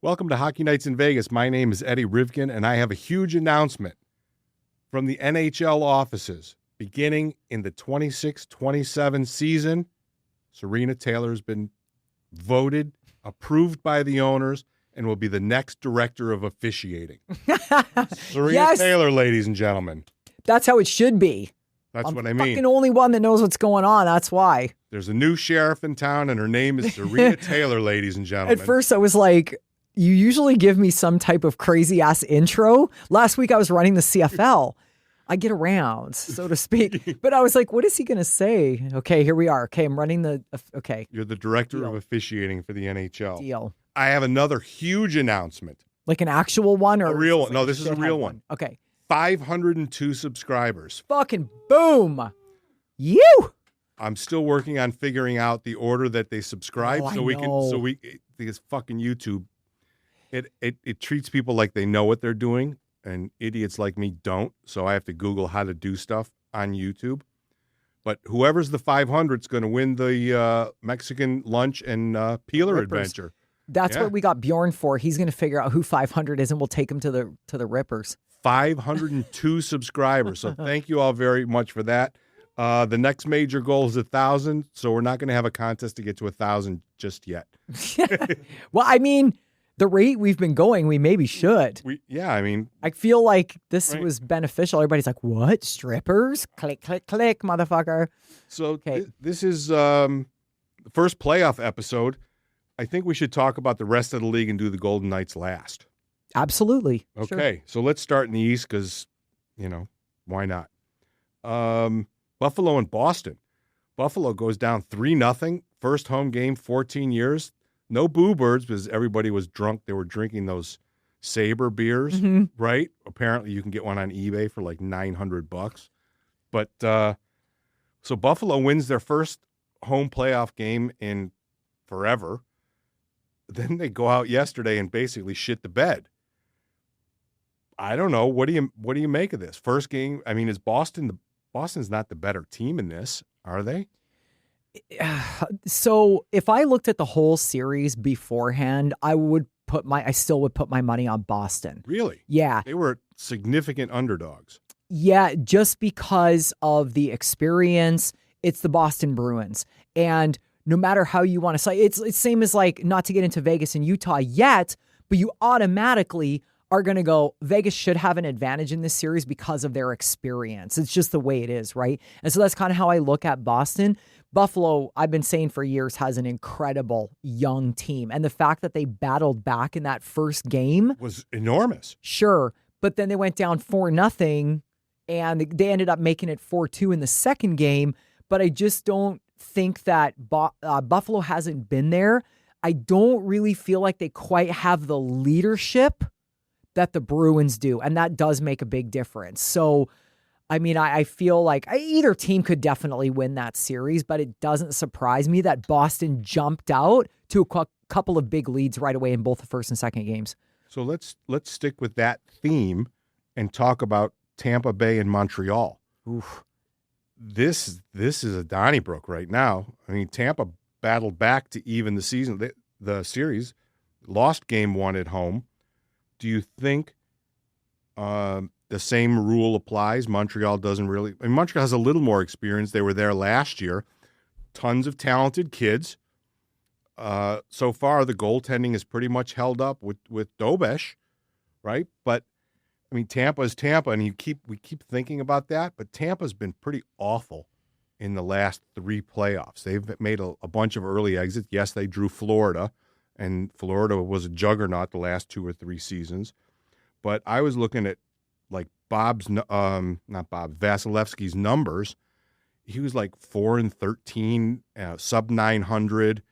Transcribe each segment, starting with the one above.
Welcome to Hockey Nights in Vegas. My name is Eddie Rivkin, and I have a huge announcement from the NHL offices. Beginning in the 26-27 season, Sarina Taylor has been voted, approved by the owners, and will be the next director of officiating. Sarina Taylor, ladies and gentlemen. That's how it should be. That's what I I'm mean. fucking only one that knows what's going on. That's why. There's a new sheriff in town, and her name is Sarina Taylor, ladies and gentlemen. At first, I was like, you usually give me some type of crazy-ass intro. Last week, I was running the CFL. I get around, so to speak. But I was like, what is he going to say? Okay, here we are. Okay, I'm running the... Okay. You're the director of officiating for the NHL. Deal. I have another huge announcement. Like an actual one? Or a real one. like no, this is a real one. Okay. 502 subscribers. Fucking boom. You. I'm still working on figuring out the order that they subscribe because fucking YouTube, it treats people like they know what they're doing, and idiots like me don't. So I have to Google how to do stuff on YouTube. But whoever's the 500 is going to win the Mexican lunch and peeler adventure. That's what we got Bjorn for. He's going to figure out who 500 is, and we'll take him to the Rippers. 502 subscribers. So thank you all very much for that. The next major goal is 1,000, so we're not going to have a contest to get to 1,000 just yet. Well, I mean, the rate we've been going, we maybe should. I feel like this was beneficial. Everybody's like, what? Strippers? Click, click, click, motherfucker. So this is the first playoff episode. I think we should talk about the rest of the league and do the Golden Knights last. Absolutely. Okay, so let's start in the East because, why not? Buffalo and Boston. Buffalo goes down 3-0. First home game, 14 years. No boo birds because everybody was drunk. They were drinking those Saber beers, right? Apparently you can get one on eBay for like $900. But so Buffalo wins their first home playoff game in forever. Then they go out yesterday and basically shit the bed. I don't know. What do you make of this? First game, I mean, is Boston's not the better team in this, are they? So if I looked at the whole series beforehand, I still would put my money on Boston. Really? Yeah. They were significant underdogs. Yeah, just because of the experience, it's the Boston Bruins. And no matter how you want to say, it's same as like, not to get into Vegas and Utah yet, but you automatically are going to go, Vegas should have an advantage in this series because of their experience. It's just the way it is, right? And so that's kind of how I look at Boston. Buffalo, I've been saying for years, has an incredible young team. And the fact that they battled back in that first game was enormous. Sure. But then they went down 4-0 and they ended up making it 4-2 in the second game. But I just don't think that Buffalo hasn't been there. I don't really feel like they quite have the leadership that the Bruins do, and that does make a big difference. So, I mean, I feel like either team could definitely win that series, but it doesn't surprise me that Boston jumped out to a couple of big leads right away in both the first and second games. So let's stick with that theme and talk about Tampa Bay and Montreal. Oof. This is a Donnybrook right now. I mean, Tampa battled back to even the season, the series, lost game one at home. Do you think the same rule applies? Montreal doesn't really. I mean, Montreal has a little more experience. They were there last year. Tons of talented kids. So far, the goaltending is pretty much held up with Dobesh, right? But I mean, Tampa is Tampa, and we keep thinking about that. But Tampa's been pretty awful in the last three playoffs. They've made a bunch of early exits. Yes, they drew Florida. And Florida was a juggernaut the last 2 or 3 seasons. But I was looking at like Vasilevsky's numbers. He was like 4-13, sub 900.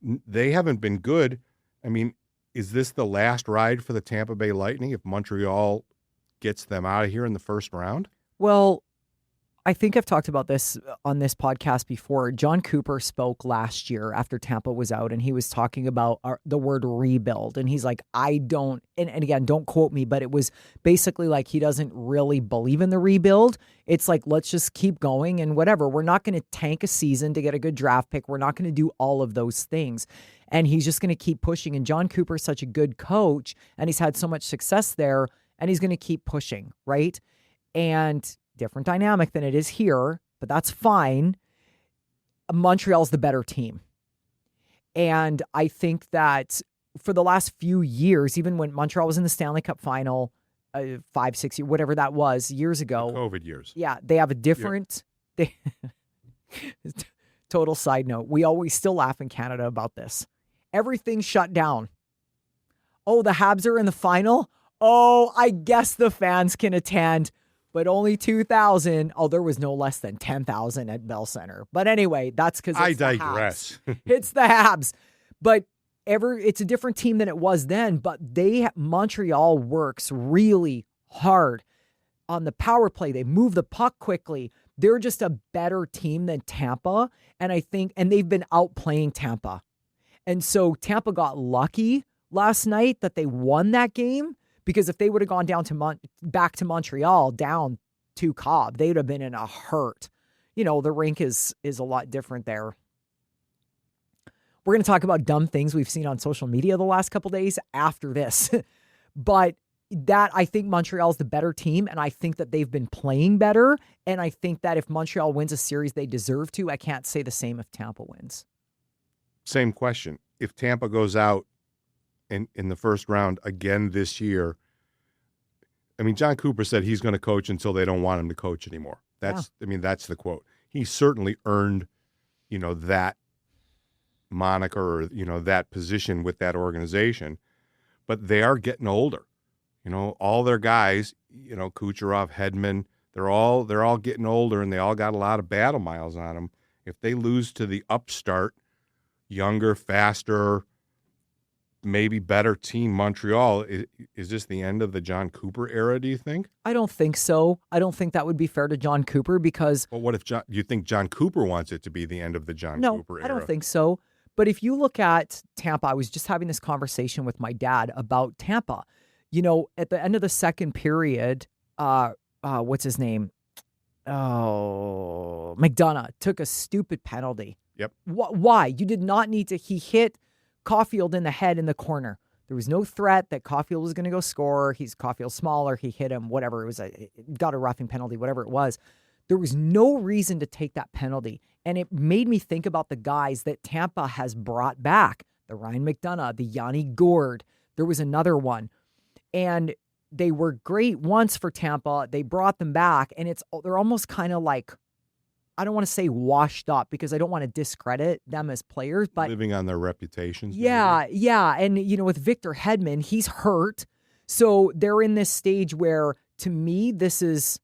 They haven't been good. I mean, is this the last ride for the Tampa Bay Lightning if Montreal gets them out of here in the first round? Well, I think I've talked about this on this podcast before. John Cooper spoke last year after Tampa was out, and he was talking about the word rebuild. And he's like, I don't, and again, don't quote me, but it was basically like he doesn't really believe in the rebuild. It's like, let's just keep going and whatever. We're not going to tank a season to get a good draft pick. We're not going to do all of those things. and he's just going to keep pushing. And John Cooper's such a good coach, and he's had so much success there, and he's going to keep pushing, right? And different dynamic than it is here, but that's fine. Montreal's the better team. And I think that for the last few years, even when Montreal was in the Stanley Cup final, 5, 6 years, whatever that was, years ago. The COVID years. Yeah, they have a different... Yeah. Total side note. We always still laugh in Canada about this. Everything's shut down. Oh, the Habs are in the final? Oh, I guess the fans can attend, but only 2,000. Oh, there was no less than 10,000 at Bell Center. But anyway, that's because I digress. It's the Habs. But it's a different team than it was then, but Montreal works really hard on the power play. They move the puck quickly. They're just a better team than Tampa. And they've been outplaying Tampa. And so Tampa got lucky last night that they won that game, because if they would have gone down to back to Montreal, down to Cobb, they would have been in a hurt. You know, the rink is a lot different there. We're going to talk about dumb things we've seen on social media the last couple days after this. But I think Montreal's the better team, and I think that they've been playing better, and I think that if Montreal wins a series they deserve to, I can't say the same if Tampa wins. Same question. If Tampa goes out in the first round again this year, I mean, John Cooper said he's going to coach until they don't want him to coach anymore. That's the quote. He certainly earned, that moniker or, that position with that organization, but they are getting older. All their guys, Kucherov, Hedman, they're all getting older, and they all got a lot of battle miles on them. If they lose to the upstart, younger, faster, maybe better team Montreal, is this the end of the John Cooper era, do you think? I don't think so. I don't think that would be fair to John Cooper, because... Well, what if you think John Cooper wants it to be the end of the John Cooper era? No, I don't think so. But if you look at Tampa, I was just having this conversation with my dad about Tampa. At the end of the second period, what's his name? Oh, McDonough took a stupid penalty. Yep. Why? You did not need to. He hit Caulfield in the head in the corner. There was no threat that Caulfield was going to go score. Caulfield's smaller. He hit him, whatever. Got a roughing penalty, whatever it was. There was no reason to take that penalty. And it made me think about the guys that Tampa has brought back. The Ryan McDonough, the Yanni Gourde. There was another one. And they were great once for Tampa. They brought them back, and they're almost kind of like, I don't want to say washed up, because I don't want to discredit them as players, but living on their reputations. Yeah. And with Victor Hedman, he's hurt. So they're in this stage where, to me, this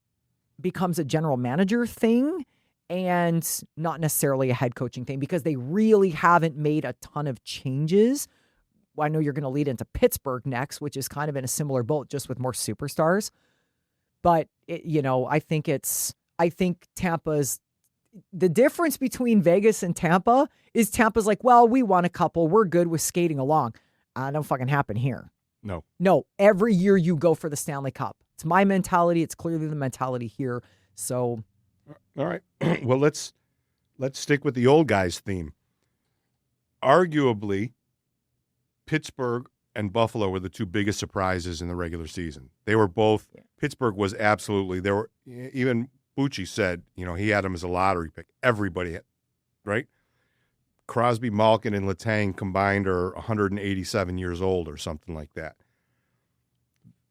becomes a general manager thing and not necessarily a head coaching thing, because they really haven't made a ton of changes. I know you're going to lead into Pittsburgh next, which is kind of in a similar boat, just with more superstars. But, I think Tampa's, the difference between Vegas and Tampa is Tampa's like, well, we won a couple. We're good with skating along. Don't fucking happen here. No. Every year you go for the Stanley Cup. It's my mentality. It's clearly the mentality here. So. All right. Well, let's stick with the old guys theme. Arguably, Pittsburgh and Buffalo were the two biggest surprises in the regular season. They were both. Yeah. Pittsburgh was absolutely. They were, even Bucci said, he had them as a lottery pick. Everybody had, right? Crosby, Malkin, and Letang combined are 187 years old or something like that.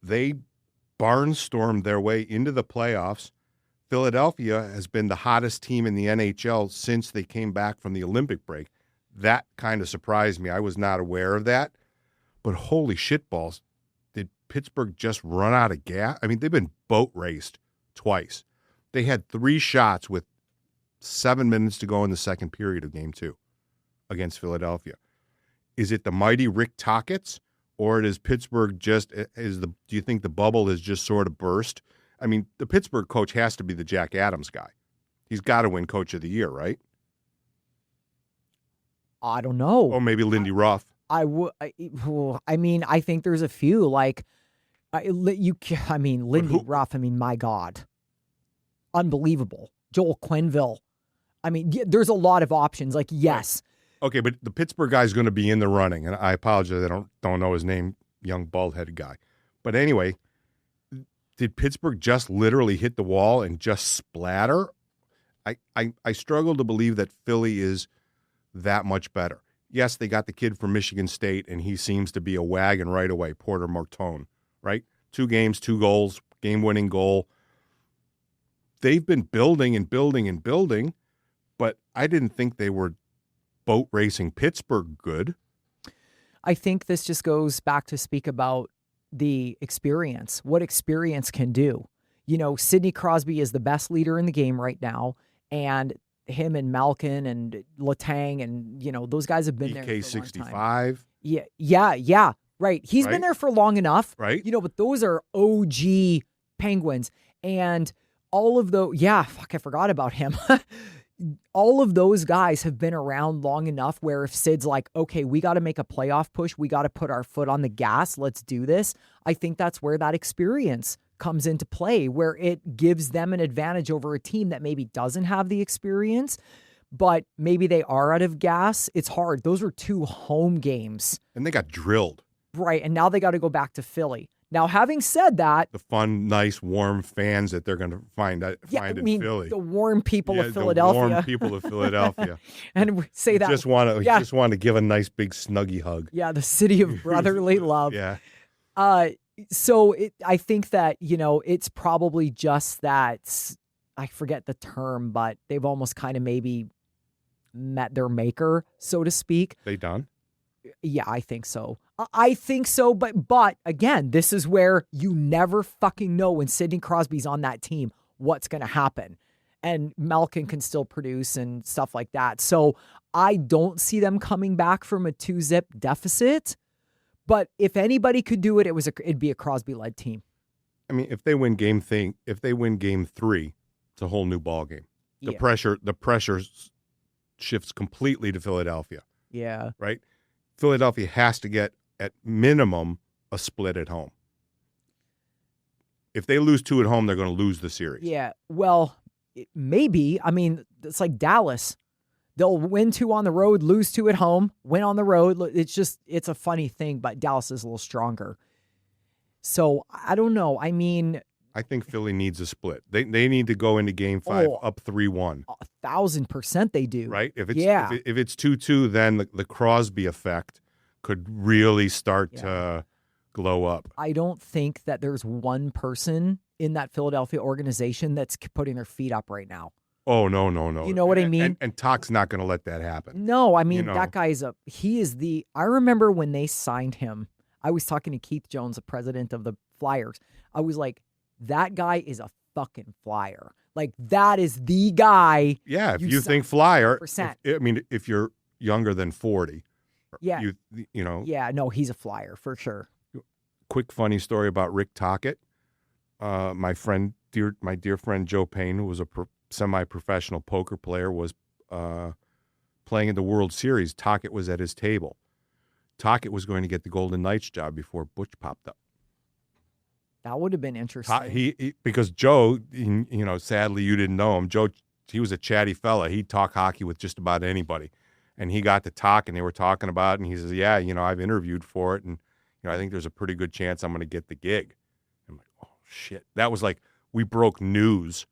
They barnstormed their way into the playoffs. Philadelphia has been the hottest team in the NHL since they came back from the Olympic break. That kind of surprised me. I was not aware of that. But holy shitballs, did Pittsburgh just run out of gas? I mean, they've been boat raced twice. They had 3 shots with 7 minutes to go in the second period of Game 2 against Philadelphia. Is it the mighty Rick Tocchet's, or is Pittsburgh do you think the bubble has just sort of burst? I mean, the Pittsburgh coach has to be the Jack Adams guy. He's got to win Coach of the Year, right? I don't know. Or maybe Lindy Ruff. I think there's a few. Like, Lindy Ruff. My God, unbelievable. Joel Quenneville. There's a lot of options. Like, yes, Okay, but the Pittsburgh guy's going to be in the running, and I apologize. I don't know his name, young bald-headed guy. But anyway, did Pittsburgh just literally hit the wall and just splatter? I struggle to believe that Philly is that much better. Yes, they got the kid from Michigan State, and he seems to be a wagon right away, Porter Martone, right? 2 games, 2 goals, game-winning goal. They've been building and building and building, but I didn't think they were boat racing Pittsburgh good. I think this just goes back to speak about the experience, what experience can do. You know, Sidney Crosby is the best leader in the game right now, and him and Malkin and Letang and, you know, those guys have been there for a long time. EK65. Yeah, right. He's been there for long enough. Right. You know, but those are OG Penguins. And all of those, I forgot about him. All of those guys have been around long enough where if Sid's like, okay, we got to make a playoff push, we got to put our foot on the gas, let's do this. I think that's where that experience comes into play, where it gives them an advantage over a team that maybe doesn't have the experience, but maybe they are out of gas. It's hard. Those were 2 home games. And they got drilled. Right, and now they got to go back to Philly. Now, having said that, the fun, nice, warm fans that they're going to find in Philly, the warm people of Philadelphia, the warm people of Philadelphia, and we say that just want to give a nice big snuggy hug. Yeah, the city of brotherly love. Yeah. So I think that, you know, it's probably just that, I forget the term, but they've almost kind of maybe met their maker, so to speak. They done? Yeah, I think so. I think so, but again, this is where you never fucking know when Sidney Crosby's on that team what's going to happen. And Malkin can still produce and stuff like that. So I don't see them coming back from a 2-0 deficit. But if anybody could do it, it'd be a Crosby-led team. I mean, if they win game 3, it's a whole new ball game. The pressure shifts completely to Philadelphia. Yeah. Right? Philadelphia has to get, at minimum, a split at home. If they lose 2 at home, they're going to lose the series. Yeah, well, maybe. I mean, it's like Dallas. They'll win 2 on the road, lose 2 at home, win on the road. It's a funny thing, but Dallas is a little stronger. So, I don't know. I mean, I think Philly needs a split. They need to go into game 5 up 3-1. 1,000% they do. Right? If it's 2-2, then the Crosby effect could really start to glow up. I don't think that there's one person in that Philadelphia organization that's putting their feet up right now. Oh, no. You know what I mean? And Talk's not going to let that happen. No, I mean, that guy I remember when they signed him, I was talking to Keith Jones, the president of the Flyers. I was like, that guy is a fucking flyer. Like, that is the guy. Yeah, if you think flyer, if you're younger than 40. Yeah. You know. Yeah, no, he's a flyer for sure. Quick funny story about Rick Tocchet. My dear friend Joe Payne, who was a semi-professional poker player, was playing in the World Series. Tocchet was at his table. Tocchet was going to get the Golden Knights job before Butch popped up. That would have been interesting. Because Joe, sadly you didn't know him. Joe, he was a chatty fella. He'd talk hockey with just about anybody. And he got to talk, and they were talking about it, and he says, yeah, I've interviewed for it, and I think there's a pretty good chance I'm going to get the gig. I'm like, oh, shit. That was like we broke news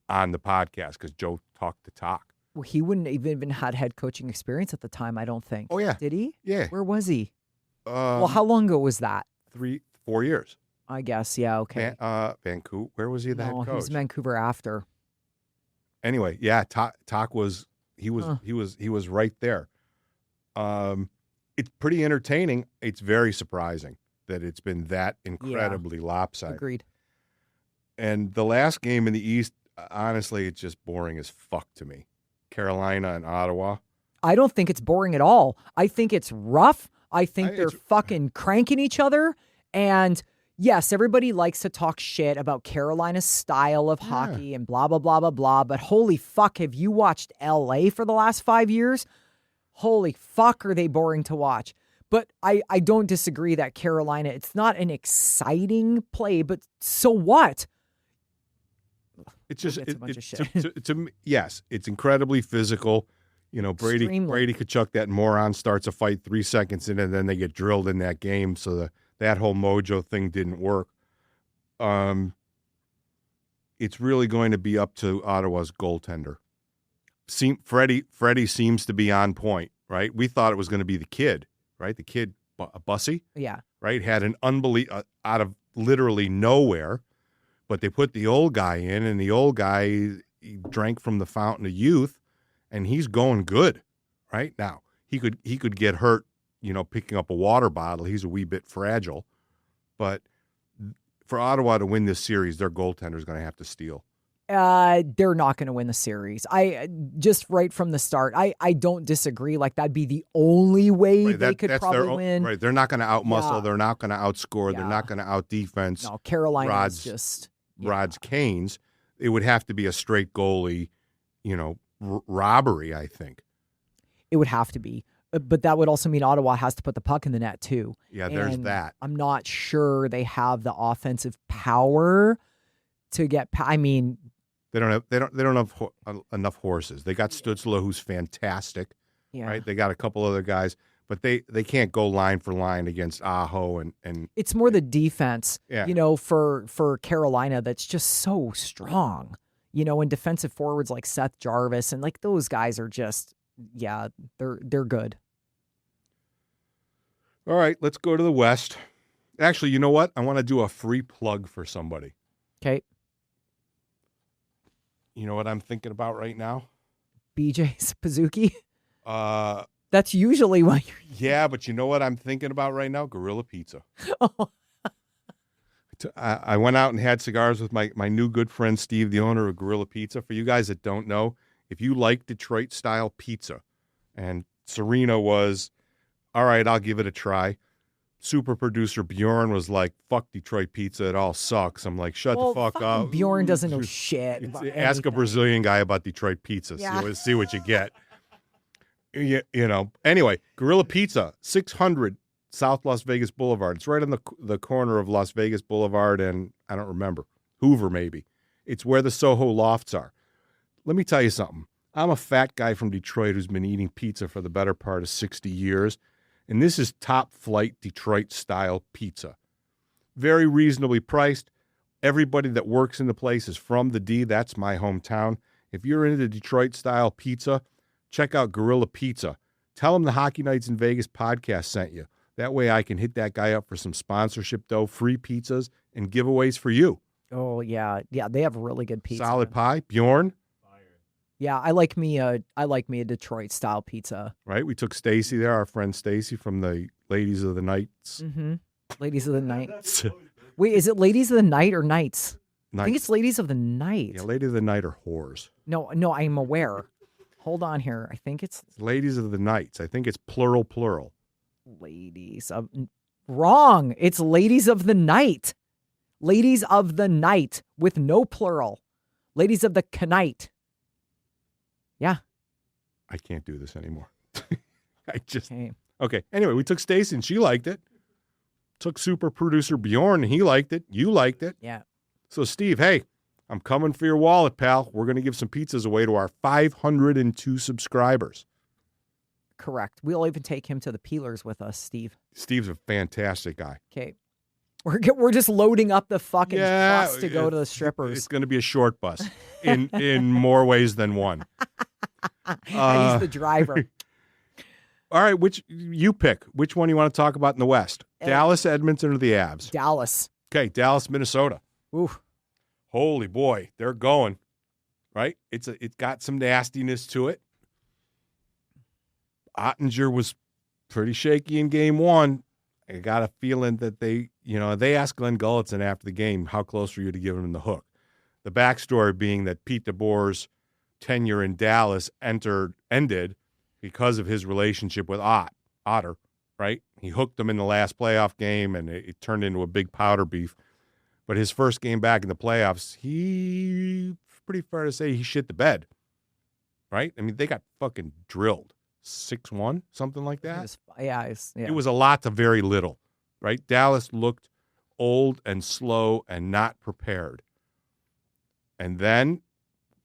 on the podcast because Joe talked the talk. Well, he wouldn't even had head coaching experience at the time, I don't think. Oh, yeah. Did he? Yeah. Where was he? Well, how long ago was that? 3-4 years. I guess, yeah, okay. Vancouver. Where was he the head coach? He was Vancouver after. Anyway, yeah, Talk was he was right there. It's pretty entertaining. It's very surprising that it's been that incredibly lopsided. Agreed. And the last game in the East, honestly, it's just boring as fuck to me. Carolina and Ottawa. I don't think it's boring at all. I think it's rough. I think they're fucking cranking each other. And yes, everybody likes to talk shit about Carolina's style of hockey and blah, blah, blah, blah, blah. But holy fuck, have you watched LA for the last 5 years? Holy fuck, are they boring to watch. But I don't disagree that Carolina, it's not an exciting play, but so what? It's just a bunch of shit. yes, it's incredibly physical. Brady Extremely. Kachuk, that moron, starts a fight 3 seconds in, and then they get drilled in that game. So that whole mojo thing didn't work. It's really going to be up to Ottawa's goaltender. Freddie seems to be on point, right? We thought it was going to be the kid, right? The kid, Bussy, Yeah. right? Had an out of literally nowhere, but they put the old guy in, and the old guy he drank from the fountain of youth, and he's going good right now. He could get hurt, picking up a water bottle. He's a wee bit fragile, but for Ottawa to win this series, their goaltender is going to have to steal. They're not going to win the series. I just right from the start. I don't disagree. Like that'd be the only way they could probably win. Right, they're not going to outmuscle. Yeah. They're not going to outscore. Yeah. They're not going to out defense. No, Carolina's just Rod's Canes. It would have to be a straight goalie, robbery. I think it would have to be. But that would also mean Ottawa has to put the puck in the net too. Yeah, there's that. I'm not sure they have the offensive power to get. I mean, they don't have enough horses. They got Stützle, who's fantastic. Yeah. Right. They got a couple other guys, but they can't go line for line against Aho and. It's more the defense. Yeah. For Carolina, that's just so strong. And defensive forwards like Seth Jarvis and like those guys are just. Yeah, they're good. All right, let's go to the West. Actually, you know what? I want to do a free plug for somebody. Okay. You know what I'm thinking about right now? BJ Pazuki. Uh, That's usually what you're. Yeah, but you know what I'm thinking about right now? Gorilla Pizza. Oh. I went out and had cigars with my new good friend Steve, the owner of Gorilla Pizza. For you guys that don't know, if you like Detroit-style pizza, and Sarina was, all right, I'll give it a try. Super producer Bjorn was like, fuck Detroit pizza, it all sucks. I'm like, shut the fuck up. Bjorn doesn't know shit. Ask a Brazilian guy about Detroit pizza. Yeah. See what you get. Anyway, Gorilla Pizza, 600 South Las Vegas Boulevard. It's right on the corner of Las Vegas Boulevard and, I don't remember, Hoover maybe. It's where the Soho Lofts are. Let me tell you something. I'm a fat guy from Detroit who's been eating pizza for the better part of 60 years, and this is top-flight Detroit-style pizza. Very reasonably priced. Everybody that works in the place is from the D. That's my hometown. If you're into Detroit-style pizza, check out Gorilla Pizza. Tell them the Hockey Nights in Vegas podcast sent you. That way I can hit that guy up for some sponsorship dough, free pizzas, and giveaways for you. Oh, yeah. Yeah, they have really good pizza. Solid pie. Bjorn? Yeah, I like me a Detroit style pizza. Right? We took Stacy there, our friend Stacy from the Ladies of the Nights. Mm-hmm. Ladies of the Night. Wait, is it Ladies of the Night or Nights? Night. I think it's Ladies of the Night. Yeah, Ladies of the Night are whores. No, I'm aware. Hold on here. I think it's Ladies of the Nights. I think it's plural. Ladies of... Wrong. It's Ladies of the Night. Ladies of the Night with no plural. Ladies of the Knight. Yeah. I can't do this anymore. Okay. Okay. Anyway, we took Stacy and she liked it. Took super producer Bjorn and he liked it. You liked it. Yeah. So Steve, hey, I'm coming for your wallet, pal. We're going to give some pizzas away to our 502 subscribers. Correct. We'll even take him to the Peelers with us, Steve. Steve's a fantastic guy. Okay. We're just loading up the fucking bus to go to the strippers. It's going to be a short bus in more ways than one. And he's the driver. All right, which you pick? Which one you want to talk about in the West? Dallas, Edmonton, or the Avs? Dallas. Okay, Dallas, Minnesota. Ooh. Holy boy, they're going. Right? It's got some nastiness to it. Ottinger was pretty shaky in game one. I got a feeling that they asked Glenn Gulletson after the game, how close were you to giving him the hook? The backstory being that Pete DeBoer's tenure in Dallas ended because of his relationship with Otter, right? He hooked him in the last playoff game, and it turned into a big powder beef. But his first game back in the playoffs, pretty fair to say he shit the bed, right? I mean, they got fucking drilled. 6-1, something like that. It was a lot to very little, right? Dallas looked old and slow and not prepared. And then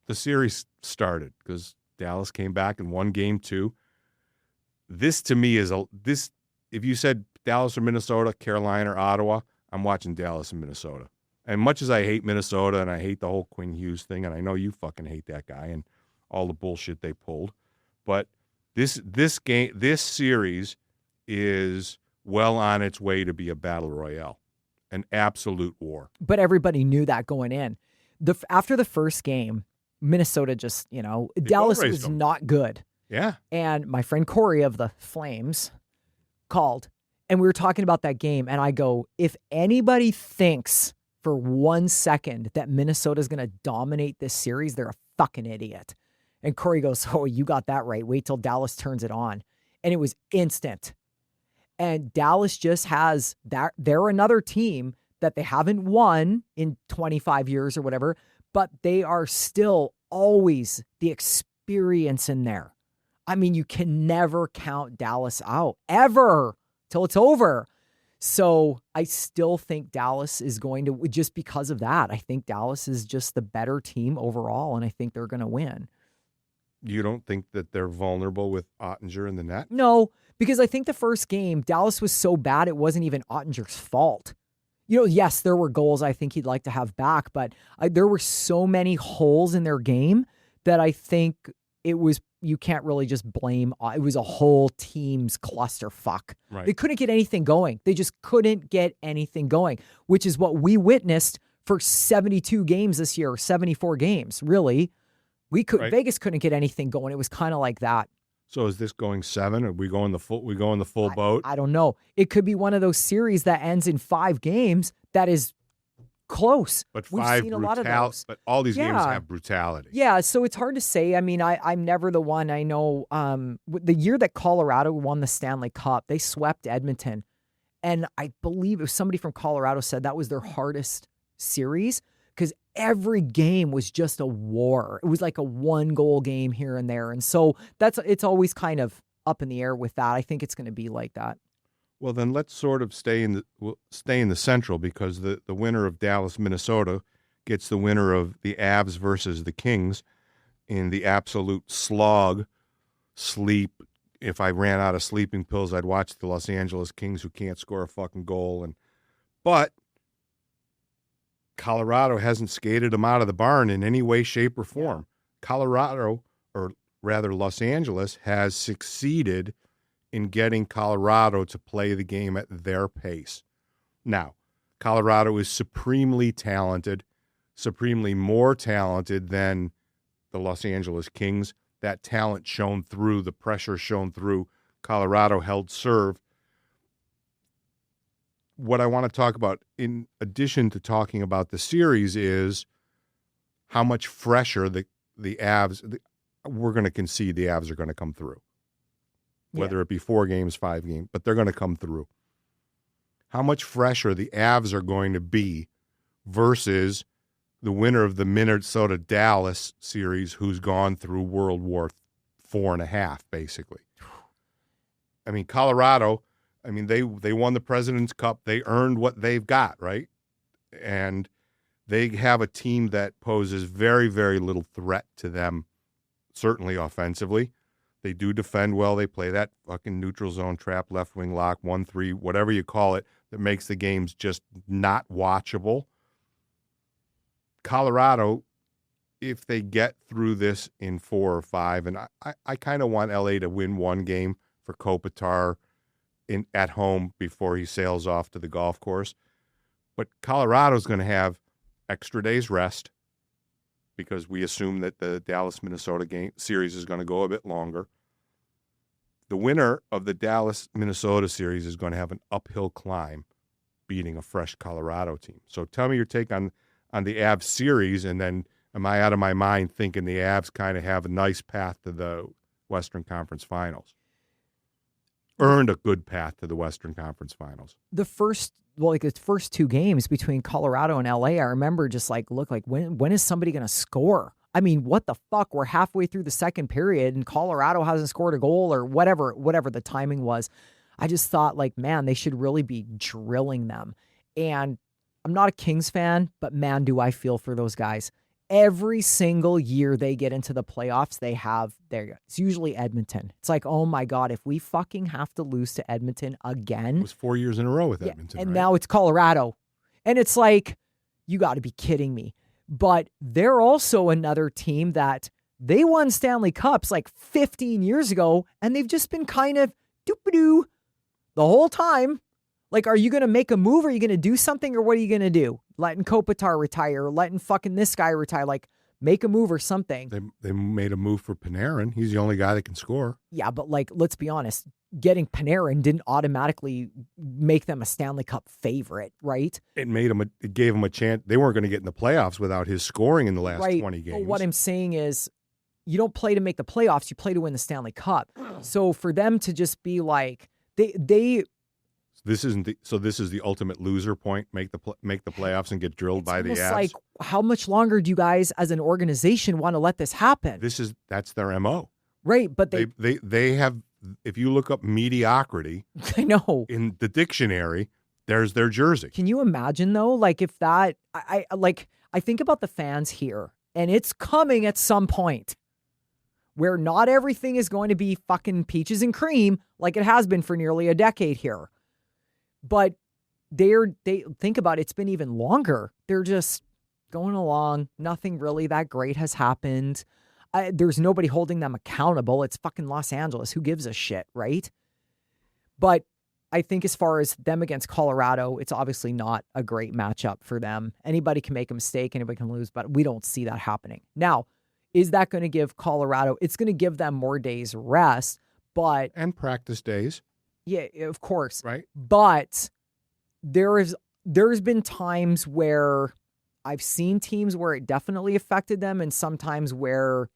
the series started because Dallas came back and won game 2. This to me is this. If you said Dallas or Minnesota, Carolina or Ottawa, I'm watching Dallas and Minnesota. And much as I hate Minnesota and I hate the whole Quinn Hughes thing, and I know you fucking hate that guy and all the bullshit they pulled, but this series is well on its way to be a battle royale, an absolute war. But everybody knew that going in. After the first game, Minnesota just, Dallas was not good. Yeah. And my friend Corey of the Flames called, and we were talking about that game, and I go, if anybody thinks for 1 second that Minnesota's going to dominate this series, they're a fucking idiot. And Corey goes, oh, you got that right. Wait till Dallas turns it on. And it was instant. And Dallas just has that. They're another team that they haven't won in 25 years or whatever, but they are still always the experience in there. I mean, you can never count Dallas out, ever, till it's over. So I still think Dallas is going to, just because of that, I think Dallas is just the better team overall, and I think they're going to win. You don't think that they're vulnerable with Ottinger in the net? No, because I think the first game, Dallas was so bad it wasn't even Ottinger's fault. Yes, there were goals I think he'd like to have back, but there were so many holes in their game that I think you can't really just blame. It was a whole team's clusterfuck. Right. They couldn't get anything going. They just couldn't get anything going, which is what we witnessed for 72 games this year, 74 games, really. Right. Vegas couldn't get anything going. It was kind of like that. So is this going 7? Are we going the full boat? I don't know. It could be one of those series that ends in 5 games that is close. But we've seen a lot of those. But all these games have brutality. Yeah, so it's hard to say. I mean, I'm never the one. I know the year that Colorado won the Stanley Cup, they swept Edmonton. And I believe it was somebody from Colorado said that was their hardest series because every game was just a war. It was like a 1-goal game here and there. And so it's always kind of up in the air with that. I think it's going to be like that. Well, then let's sort of stay in the Central, because the winner of Dallas, Minnesota gets the winner of the Avs versus the Kings in the absolute sleep. If I ran out of sleeping pills, I'd watch the Los Angeles Kings, who can't score a fucking goal. But Colorado hasn't skated them out of the barn in any way, shape, or form. Colorado, or rather Los Angeles, has succeeded in getting Colorado to play the game at their pace. Now, Colorado is supremely talented, supremely more talented than the Los Angeles Kings. That talent shone through, the pressure shone through. Colorado held serve. What I want to talk about, in addition to talking about the series, is how much fresher the Avs, we're going to concede the Avs are going to come through. Whether it be 4 games, 5 games, but they're going to come through. How much fresher the Avs are going to be versus the winner of the Minnesota-Dallas series, who's gone through World War 4.5, basically. I mean, Colorado, they won the President's Cup. They earned what they've got, right? And they have a team that poses very, very little threat to them, certainly offensively. They do defend well. They play that fucking neutral zone trap, left wing lock, 1-3, whatever you call it, that makes the games just not watchable. Colorado, if they get through this in 4 or 5, and I kind of want LA to win 1 game for Kopitar at home before he sails off to the golf course. But Colorado's going to have extra days rest, because we assume that the Dallas-Minnesota game series is going to go a bit longer. The winner of the Dallas-Minnesota series is going to have an uphill climb beating a fresh Colorado team. So tell me your take on the Avs series, and then am I out of my mind thinking the Avs kind of have a nice path to the Western Conference Finals? Earned a good path to the Western Conference Finals. The first 2 games between Colorado and LA, I remember just look like when is somebody going to score? I mean, what the fuck? We're halfway through the second period and Colorado hasn't scored a goal, or whatever the timing was. I just thought, man, they should really be drilling them. And I'm not a Kings fan, but man, do I feel for those guys. every single year they get into the playoffs, it's usually Edmonton. It's like, oh my God, if we fucking have to lose to Edmonton again. It was 4 years in a row with Edmonton. And right? now it's Colorado. And it's like, you got to be kidding me. But they're also another team that they won Stanley Cups like 15 years ago, and they've just been kind of doop-a-doo the whole time. Like, are you going to make a move? Are you going to do something, or what are you going to do? Letting Kopitar retire, letting fucking this guy retire, like make a move or something. They made a move for Panarin. He's the only guy that can score. Yeah, but like, let's be honest, getting Panarin didn't automatically make them a Stanley Cup favorite, right? It gave them a chance. They weren't going to get in the playoffs without his scoring in the last 20 games. But what I'm saying is, you don't play to make the playoffs, you play to win the Stanley Cup. So for them to just be like, This is the ultimate loser point. Make the playoffs and get drilled by the Avs. Like, how much longer do you guys as an organization want to let this happen? That's their MO. Right, but they have. If you look up mediocrity, I know, in the dictionary, there's their jersey. Can you imagine though? Like, if that, I think about the fans here, and it's coming at some point where not everything is going to be fucking peaches and cream like it has been for nearly a decade here. But they think about it, it's been even longer. They're just going along. Nothing really that great has happened. There's nobody holding them accountable. It's fucking Los Angeles. Who gives a shit, right? But I think as far as them against Colorado, it's obviously not a great matchup for them. Anybody can make a mistake, anybody can lose, but we don't see that happening. Now, is that going to give Colorado, it's going to give them more days rest, but... And practice days. Yeah, of course. Right. But there's been times where I've seen teams where it definitely affected them, and sometimes where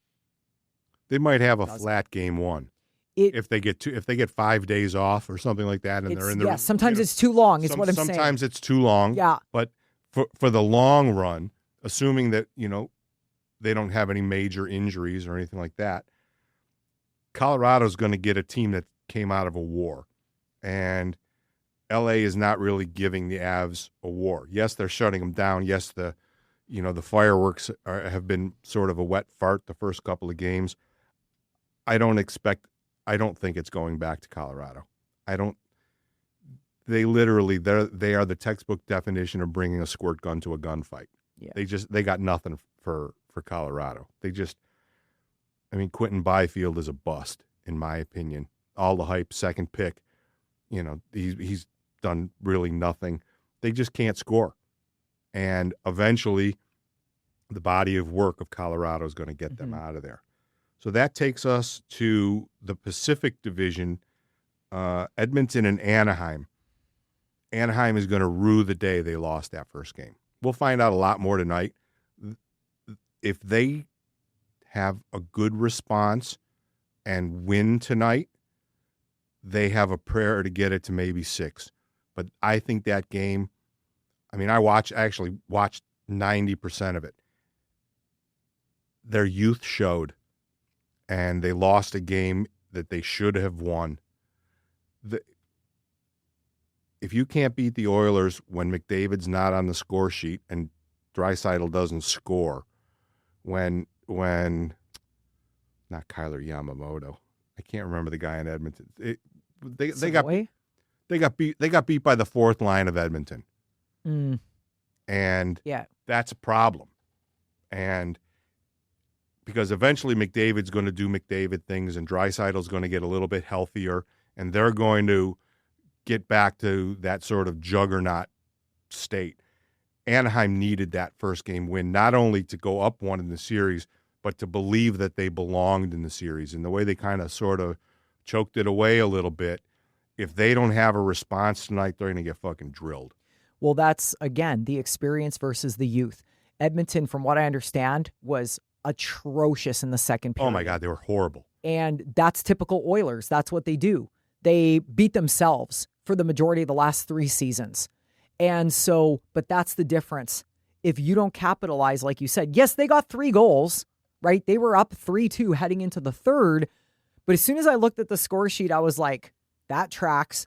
they might have a flat game one. If they get 5 days off or something like that, and they're in the... Yeah, sometimes it's too long, is what I'm saying. Sometimes it's too long. Yeah. But for the long run, assuming that, they don't have any major injuries or anything like that, Colorado's going to get a team that came out of a war. And LA is not really giving the Avs a war. Yes, they're shutting them down. Yes, the fireworks have been sort of a wet fart the first couple of games. I don't think it's going back to Colorado. They are the textbook definition of bringing a squirt gun to a gunfight. Yeah. They got nothing for Colorado. Quentin Byfield is a bust, in my opinion. All the hype, second pick, he's done really nothing. They just can't score. And eventually the body of work of Colorado is going to get them out of there. So that takes us to the Pacific Division, Edmonton and Anaheim. Anaheim is going to rue the day they lost that first game. We'll find out a lot more tonight. If they have a good response and win tonight, they have a prayer to get it to maybe 6. But I think that game, I actually watched 90% of it. Their youth showed, and they lost a game that they should have won. If you can't beat the Oilers when McDavid's not on the score sheet and Draisaitl doesn't score, when not Kyler Yamamoto, I can't remember the guy in Edmonton. They got beat by the fourth line of Edmonton, and that's a problem. And because eventually McDavid's going to do McDavid things, and Draisaitl's going to get a little bit healthier, and they're going to get back to that sort of juggernaut state. Anaheim needed that first game win, not only to go up one in the series, but to believe that they belonged in the series. And the way they kind of sort of choked it away a little bit, if they don't have a response tonight, they're going to get fucking drilled. Well, that's, again, the experience versus the youth. Edmonton, from what I understand, was atrocious in the second period. Oh, my God, they were horrible. And that's typical Oilers. That's what they do. They beat themselves for the majority of the last 3 seasons. And so, but that's the difference. If you don't capitalize, like you said, yes, they got 3 goals, right? They were up 3-2 heading into the third. But as soon as I looked at the score sheet, I was like, that tracks.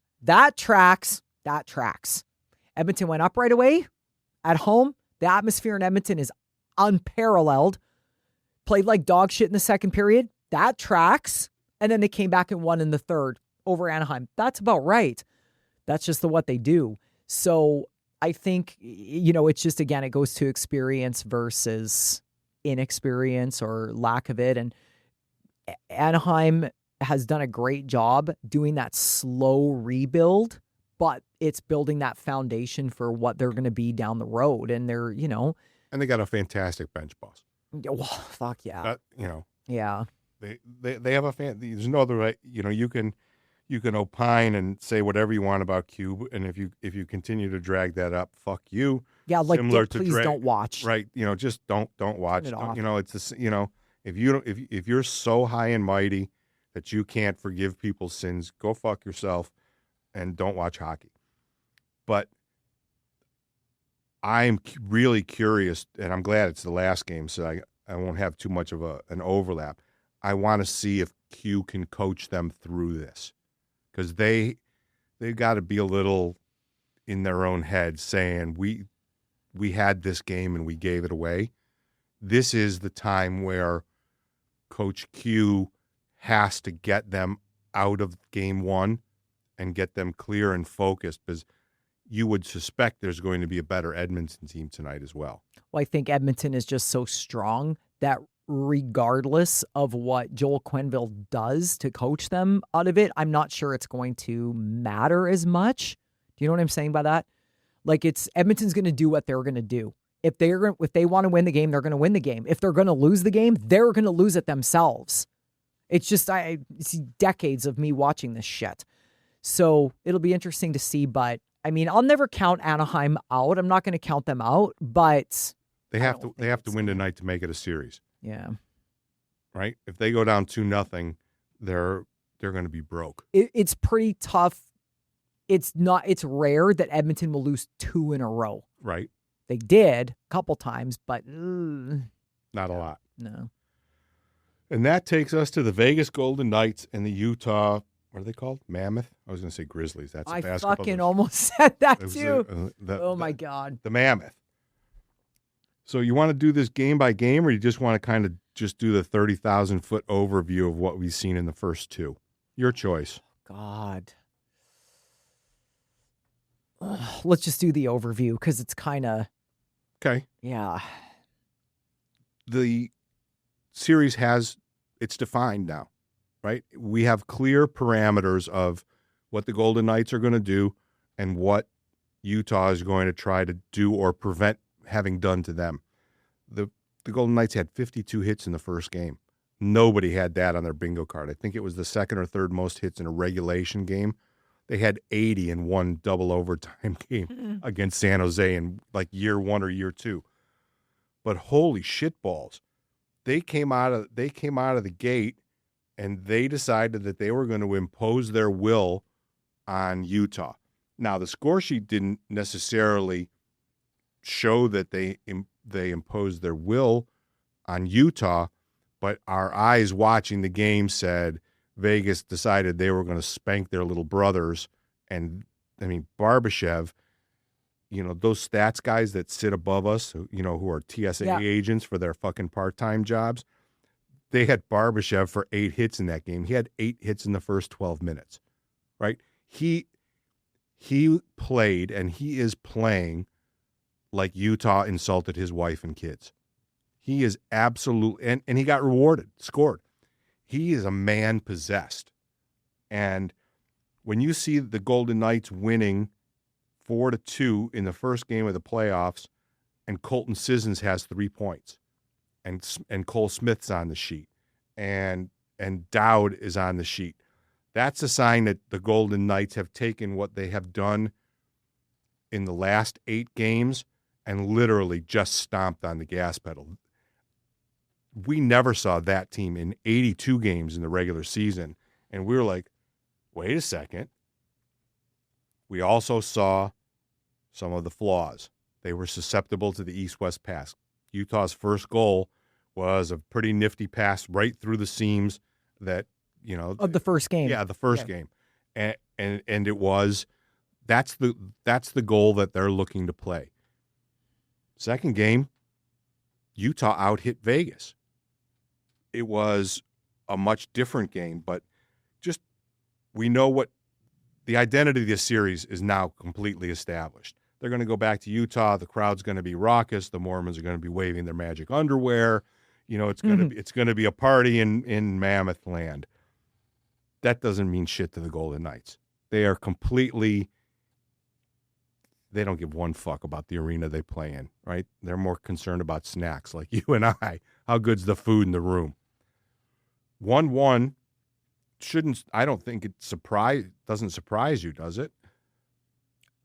Edmonton went up right away at home. The atmosphere in Edmonton is unparalleled. Played like dog shit in the second period. That tracks. And then they came back and won in the third over Anaheim. That's about right. That's just what they do. So I think, it's just, again, it goes to experience versus inexperience or lack of it. And Anaheim has done a great job doing that slow rebuild, but it's building that foundation for what they're going to be down the road. And they're, And they got a fantastic bench boss. Well, fuck yeah. Yeah. They have a there's no other way, you can opine and say whatever you want about Q, and if you continue to drag that up, fuck you. Yeah, like please don't watch. Right, just don't watch. Turn it off. It's this, if you're so high and mighty that you can't forgive people's sins, go fuck yourself and don't watch hockey. But I'm really curious, and I'm glad it's the last game, so I won't have too much of an overlap. I want to see if Q can coach them through this, because they've got to be a little in their own head saying, we had this game and we gave it away. This is the time where Coach Q has to get them out of game one and get them clear and focused, because you would suspect there's going to be a better Edmonton team tonight as well. Well, I think Edmonton is just so strong that regardless of what Joel Quenneville does to coach them out of it, I'm not sure it's going to matter as much. Do you know what I'm saying by that? Like, Edmonton's going to do what they're going to do. If they want to win the game, they're going to win the game. If they're going to lose the game, they're going to lose it themselves. It's just, it's decades of me watching this shit. So it'll be interesting to see, but I mean, I'll never count Anaheim out. I'm not going to count them out, but they have to win tonight to make it a series. Yeah. Right? If they go down 2-0, they're going to be broke. It's pretty tough. It's rare that Edmonton will lose 2 in a row. Right. They did a couple times, but not a lot. No. And that takes us to the Vegas Golden Knights and the Utah, what are they called? Mammoth? I was going to say Grizzlies. That's a basketball. I fucking almost said that too. My God. The Mammoth. So you want to do this game by game, or you just want to kind of just do the 30,000-foot overview of what we've seen in the first two? Your choice. God. Let's just do the overview, because it's kind of... Okay. Yeah. The series it's defined now, right? We have clear parameters of what the Golden Knights are going to do and what Utah is going to try to do or prevent having done to them. The Golden Knights had 52 hits in the first game. Nobody had that on their bingo card. I think it was the second or third most hits in a regulation game. They had 80 in one double overtime game against San Jose in like year 1 or year 2. But holy shit balls. They came out of the gate and they decided that they were going to impose their will on Utah. Now, the score sheet didn't necessarily show that they imposed their will on Utah, but our eyes watching the game said Vegas decided they were going to spank their little brothers. And, I mean, Barbashev, those stats guys that sit above us, who are TSA agents for their fucking part-time jobs, they had Barbashev for 8 hits in that game. He had 8 hits in the first 12 minutes, right? He played, and he is playing like Utah insulted his wife and kids. He is absolutely, and he got rewarded, scored. He is a man possessed. And when you see the Golden Knights winning 4-2 in the first game of the playoffs, and Colton Sissons has 3 points, and Cole Smith's on the sheet, and Dowd is on the sheet, that's a sign that the Golden Knights have taken what they have done in the last 8 games and literally just stomped on the gas pedal. We never saw that team in 82 games in the regular season, and we were like, wait a second. We also saw some of the flaws. They were susceptible to the east-west pass. Utah's first goal was a pretty nifty pass right through the seams that, of the first game. Yeah, the first game. And it was, that's the goal that they're looking to play. Second game, Utah out-hit Vegas. It was a much different game, but just we know what the identity of this series is now completely established. They're going to go back to Utah. The crowd's going to be raucous. The Mormons are going to be waving their magic underwear. It's going to be a party in Mammoth Land. That doesn't mean shit to the Golden Knights. They are completely. They don't give one fuck about the arena they play in, right? They're more concerned about snacks like you and I. How good's the food in the room? 1-1 shouldn't. I don't think it doesn't surprise you, does it?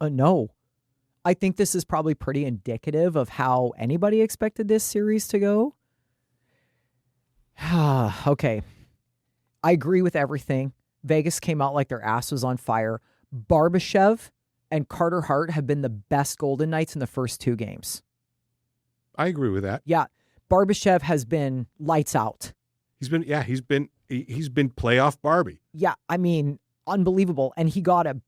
No. I think this is probably pretty indicative of how anybody expected this series to go. Okay. I agree with everything. Vegas came out like their ass was on fire. Barbashev and Carter Hart have been the best Golden Knights in the first two games. I agree with that. Yeah. Barbashev has been lights out. He's been playoff Barbie. Yeah. I mean, unbelievable. And he got a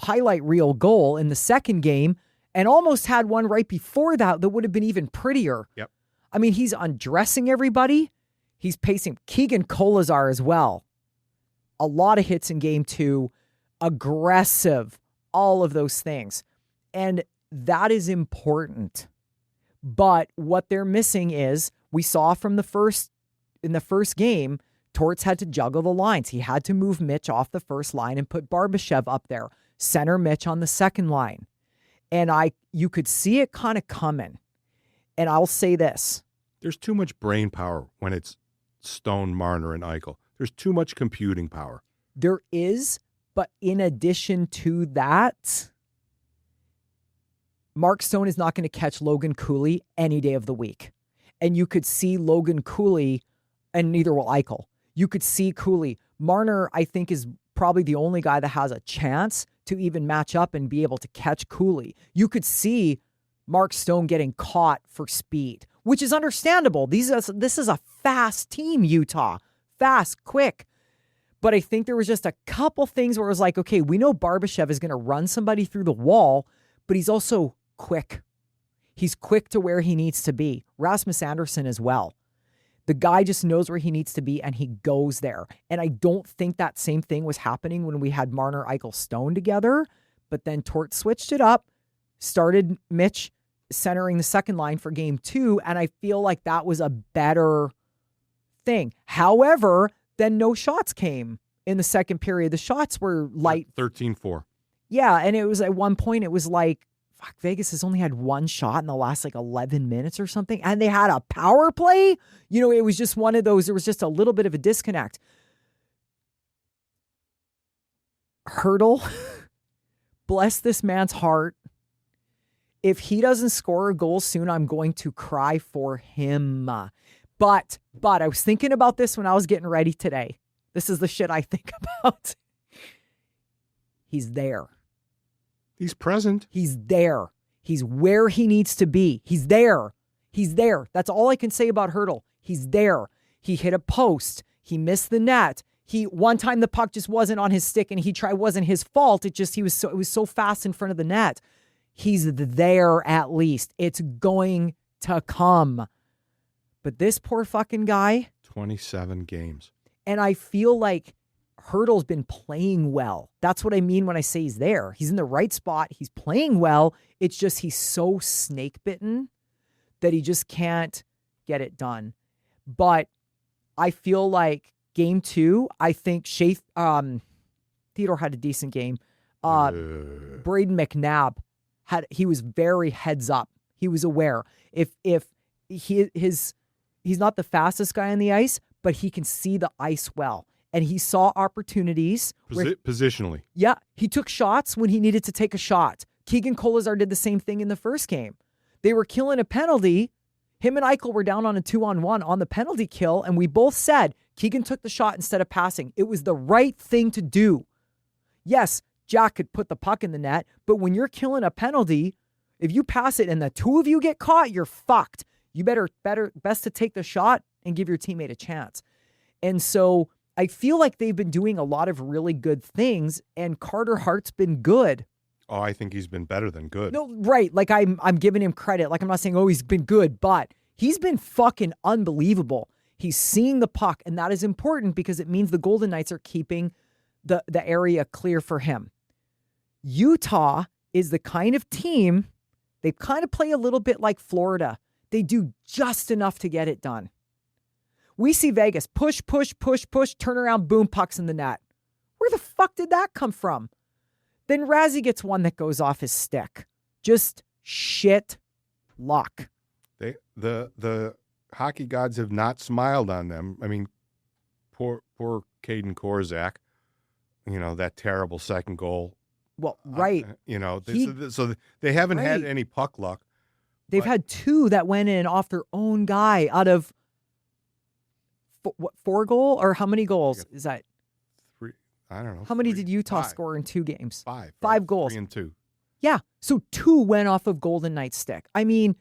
highlight reel goal in the second game and almost had one right before that would have been even prettier. Yep. I mean, he's undressing everybody. He's pacing Keegan Kolazar as well. A lot of hits in game two, aggressive, all of those things. And that is important. But what they're missing is, we saw from in the first game, Torts had to juggle the lines. He had to move Mitch off the first line and put Barbashev up there. Center Mitch on the second line. And you could see it kind of coming. And I'll say this. There's too much brain power when it's Stone, Marner, and Eichel. There's too much computing power. There is, but in addition to that, Mark Stone is not going to catch Logan Cooley any day of the week. And you could see Logan Cooley, and neither will Eichel. You could see Cooley. Marner, I think, is probably the only guy that has a chance to even match up and be able to catch Cooley. You could see Mark Stone getting caught for speed, which is understandable. This is a fast team, Utah. Fast, quick. But I think there was just a couple things where it was like, okay, we know Barbashev is going to run somebody through the wall, but he's also quick. He's quick to where he needs to be. Rasmus Anderson as well. The guy just knows where he needs to be, and he goes there. And I don't think that same thing was happening when we had Marner, Eichel, Stone together. But then Tort switched it up, started Mitch centering the second line for game two, and I feel like that was a better thing. However, then no shots came in the second period. The shots were light. 13-4. Yeah, and it was at one point, it was like, fuck, Vegas has only had one shot in the last 11 minutes or something. And they had a power play. It was just one of those. There was just a little bit of a disconnect. Hurdle, bless this man's heart. If he doesn't score a goal soon, I'm going to cry for him. But I was thinking about this when I was getting ready today. This is the shit I think about. He's there. He's present. He's there. He's where he needs to be. He's there. He's there. That's all I can say about Hurdle. He's there. He hit a post. He missed the net. One time the puck just wasn't on his stick and wasn't his fault. It was so fast in front of the net. He's there at least. It's going to come. But this poor fucking guy. 27 games. And I feel like Hurdle's been playing well. That's what I mean when I say he's there. He's in the right spot. He's playing well. It's just he's so snake bitten that he just can't get it done. But I feel like game two, I think Theodore had a decent game. Braden McNabb he was very heads up. He was aware. If he's not the fastest guy on the ice, but he can see the ice well. And he saw opportunities. Positionally. Yeah. He took shots when he needed to take a shot. Keegan Kolazar did the same thing in the first game. They were killing a penalty. Him and Eichel were down on a 2-on-1 on the penalty kill. And we both said Keegan took the shot instead of passing. It was the right thing to do. Yes, Jack could put the puck in the net. But when you're killing a penalty, if you pass it and the two of you get caught, you're fucked. You best to take the shot and give your teammate a chance. And so I feel like they've been doing a lot of really good things, and Carter Hart's been good. Oh, I think he's been better than good. No, right. I'm giving him credit. I'm not saying, oh, he's been good, but He's been fucking unbelievable. He's seeing the puck, and that is important because it means the Golden Knights are keeping the area clear for him. Utah is the kind of team, they kind of play a little bit like Florida. They do just enough to get it done. We see Vegas push, turn around, boom, pucks in the net. Where the fuck did that come from? Then Razzie gets one that goes off his stick. Just shit luck. The hockey gods have not smiled on them. I mean, poor Caden Korzak, that terrible second goal. Well, right. So they haven't had any puck luck. They've had two that went in off their own guy out of 4 goal, or how many goals is that? 3. I don't know. How many did Utah score in 2 games? 5. 5 goals. 3 and 2. Yeah. So 2 went off of Golden Knights stick. I mean,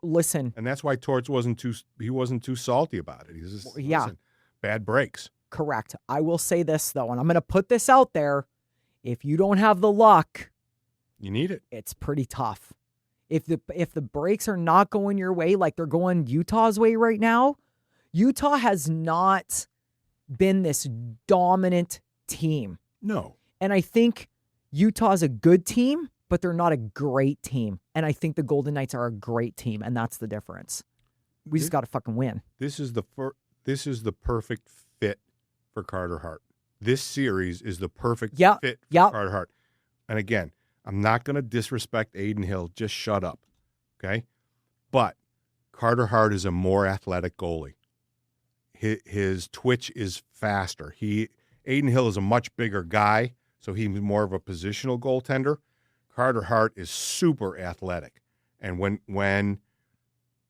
listen. And that's why Torts wasn't too salty about it. He's just, listen, bad breaks. Correct. I will say this though, and I'm going to put this out there. If you don't have the luck, you need it. It's pretty tough. If the breaks are not going your way like they're going Utah's way right now, Utah has not been this dominant team. No. And I think Utah's a good team, but they're not a great team. And I think the Golden Knights are a great team, and that's the difference. We just got to fucking win. This is the perfect fit for Carter Hart. This series is the perfect fit for Carter Hart. And again, I'm not going to disrespect Adin Hill. Just shut up, okay? But Carter Hart is a more athletic goalie. His twitch is faster. Adin Hill is a much bigger guy, so he's more of a positional goaltender. Carter Hart is super athletic. And when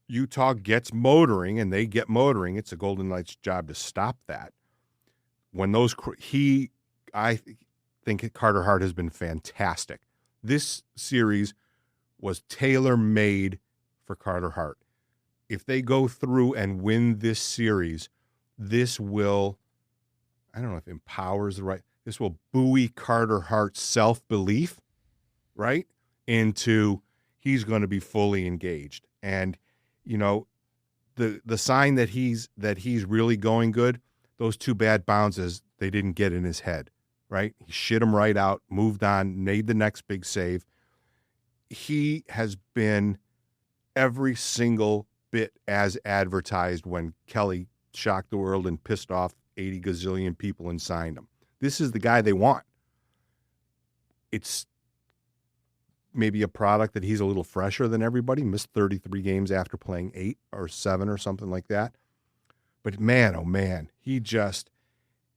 Utah gets motoring, and they get motoring, it's the Golden Knights' job to stop that. When I think Carter Hart has been fantastic. This series was tailor-made for Carter Hart. If they go through and win this series, this will, I don't know if empowers the right, this will buoy Carter Hart's self-belief, right, into he's going to be fully engaged. And, the sign that he's really going good, those 2 bad bounces, they didn't get in his head, right? He shit him right out, moved on, made the next big save. He has been every single bit as advertised when Kelly shocked the world and pissed off 80 gazillion people and signed him. This is the guy they want. It's maybe a product that he's a little fresher than everybody, missed 33 games after playing 8 or 7 or something like that. But man, oh man, he's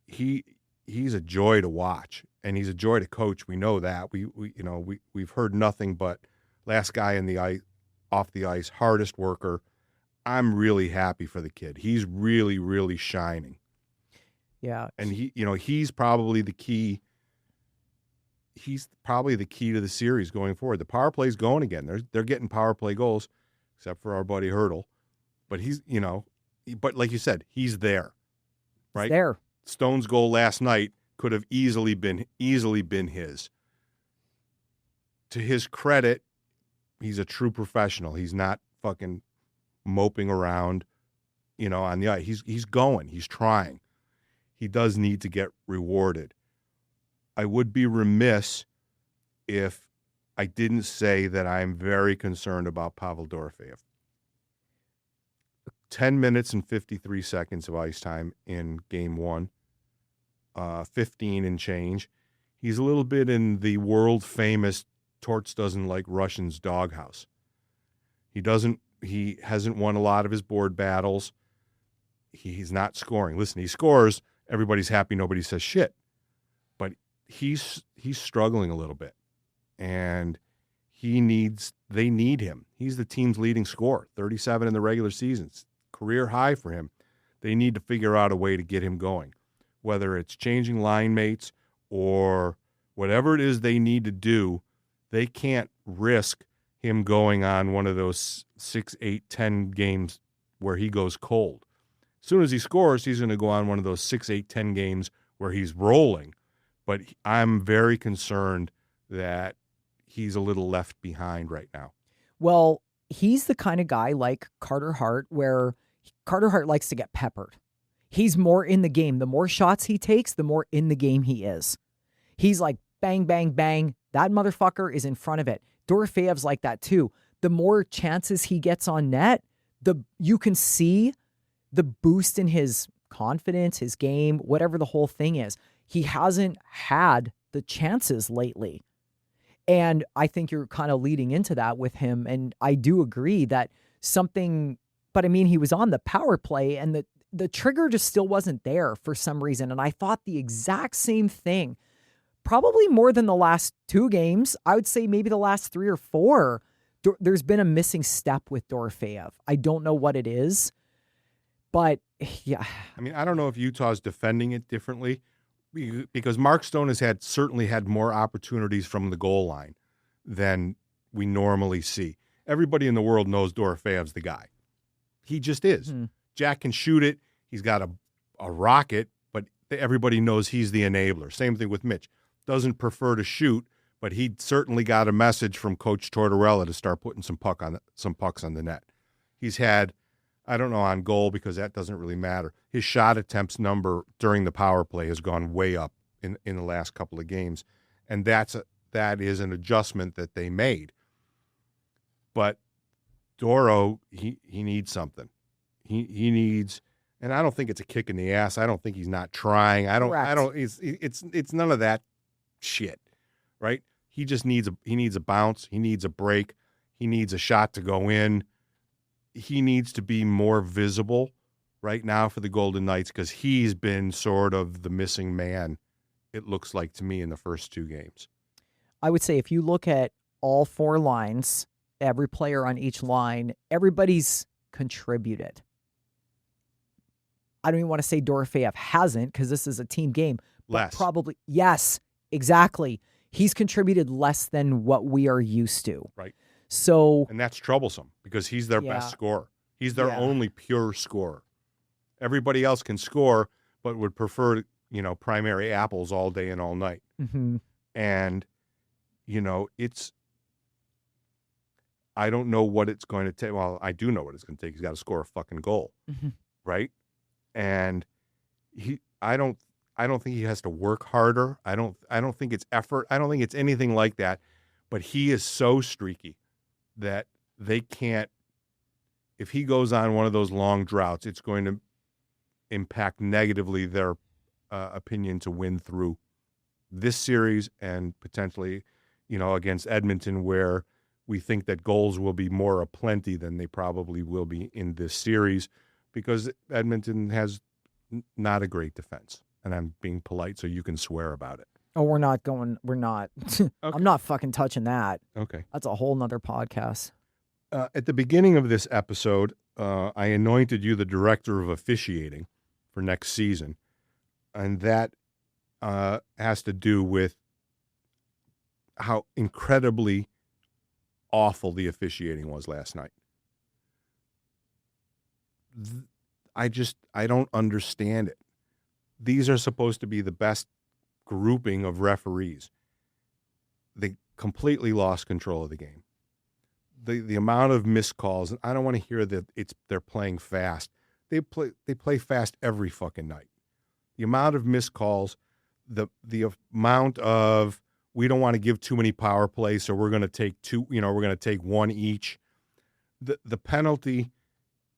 a joy to watch, and he's a joy to coach. We know that. We've heard nothing but last guy in the ice, off the ice, hardest worker. I'm really happy for the kid. He's really, really shining. Yeah. And he's probably the key. He's probably the key to the series going forward. The power play's going again. They're getting power play goals, except for our buddy Hurdle. But but like you said, he's there. Right? He's there. Stone's goal last night could have easily been his. To his credit, he's a true professional. He's not fucking moping around, on the ice. He's going. He's trying. He does need to get rewarded. I would be remiss if I didn't say that I'm very concerned about Pavel Dorofeyev. 10 minutes and 53 seconds of ice time in game 1, 15 and change. He's a little bit in the world-famous Torts doesn't like Russians doghouse. He hasn't won a lot of his board battles. He's not scoring. Listen, he scores, everybody's happy, nobody says shit. But he's struggling a little bit. And they need him. He's the team's leading scorer, 37 in the regular season. Career high for him. They need to figure out a way to get him going, whether it's changing line mates or whatever it is they need to do. They can't risk him going on one of those 6, 8, 10 games where he goes cold. As soon as he scores, he's going to go on one of those 6, 8, 10 games where he's rolling. But I'm very concerned that he's a little left behind right now. Well, he's the kind of guy like Carter Hart, where Carter Hart likes to get peppered. He's more in the game. The more shots he takes, the more in the game he is. He's like, bang, bang, bang. That motherfucker is in front of it. Dorofeyev's like that too. The more chances he gets on net, you can see the boost in his confidence, his game, whatever the whole thing is. He hasn't had the chances lately. And I think you're kind of leading into that with him. And I do agree that but I mean, he was on the power play and the trigger just still wasn't there for some reason. And I thought the exact same thing, probably more than the last 2 games. I would say maybe the last 3 or 4. There's been a missing step with Dorofeyev. I don't know what it is, but yeah. I mean, I don't know if Utah's defending it differently because Mark Stone has certainly had more opportunities from the goal line than we normally see. Everybody in the world knows Dorofeyev's the guy. He just is. Jack can shoot it. He's got a rocket, but everybody knows he's the enabler. Same thing with Mitch. Doesn't prefer to shoot, but he certainly got a message from Coach Tortorella to start putting some pucks on the net. He's had, I don't know on goal because that doesn't really matter. His shot attempts number during the power play has gone way up in the last couple of games, and that is an adjustment that they made. But Doro, he needs something. He needs, and I don't think it's a kick in the ass. I don't think he's not trying. It's none of that shit, right? He just needs a bounce. He needs a break. He needs a shot to go in. He needs to be more visible right now for the Golden Knights because he's been sort of the missing man, it looks like to me, in the first 2 games. I would say if you look at all 4 lines, every player on each line, everybody's contributed. I don't even want to say Dorofeyev hasn't because this is a team game. Less. Probably, yes, exactly. He's contributed less than what we are used to. Right. So, and that's troublesome because he's their best scorer. He's their only pure scorer. Everybody else can score, but would prefer, primary apples all day and all night. Mm-hmm. And, I don't know what it's going to take. Well, I do know what it's going to take. He's got to score a fucking goal, right? And I don't think he has to work harder. I don't think it's effort. I don't think it's anything like that. But he is so streaky that they can't. If he goes on one of those long droughts, it's going to impact negatively their opinion to win through this series and potentially, against Edmonton, where we think that goals will be more aplenty than they probably will be in this series because Edmonton has not a great defense. And I'm being polite so you can swear about it. Oh, we're not. Okay. I'm not fucking touching that. Okay. That's a whole nother podcast. At the beginning of this episode, I anointed you the director of officiating for next season. And that has to do with how incredibly awful the officiating was last night. I don't understand it. These are supposed to be the best grouping of referees. They completely lost control of the game. The amount of missed calls, and I don't want to hear that they're playing fast. They play fast every fucking night. The amount of missed calls, the amount of we don't want to give too many power plays, so we're going to take 2, we're going to take 1 each. The penalty,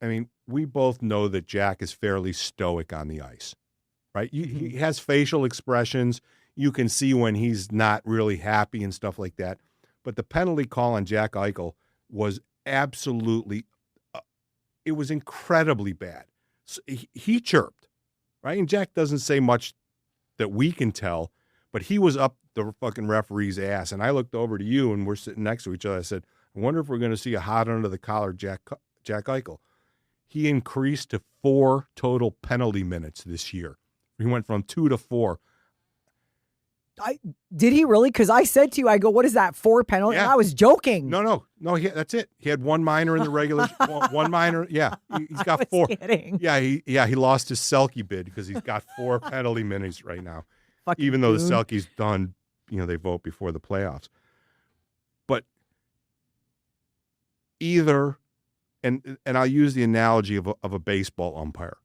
I mean, we both know that Jack is fairly stoic on the ice, right? He has facial expressions. You can see when he's not really happy and stuff like that. But the penalty call on Jack Eichel was absolutely, it was incredibly bad. So he chirped, right? And Jack doesn't say much that we can tell, but he was up the fucking referee's ass. And I looked over to you, and we're sitting next to each other. I said, I wonder if we're going to see a hot under the collar Jack Eichel. He increased to 4 total penalty minutes this year. He went from 2 to 4. Did he really? Because I said to you, I go, what is that, 4 penalty? Yeah. And I was joking. No. That's it. He had 1 minor in the regular, one minor. Yeah, he's got 4. Kidding. Yeah, he lost his Selke bid because he's got 4 penalty minutes right now. Fucking even though dude. the Selke's done, they vote before the playoffs. But either, and I'll use the analogy of a baseball umpire.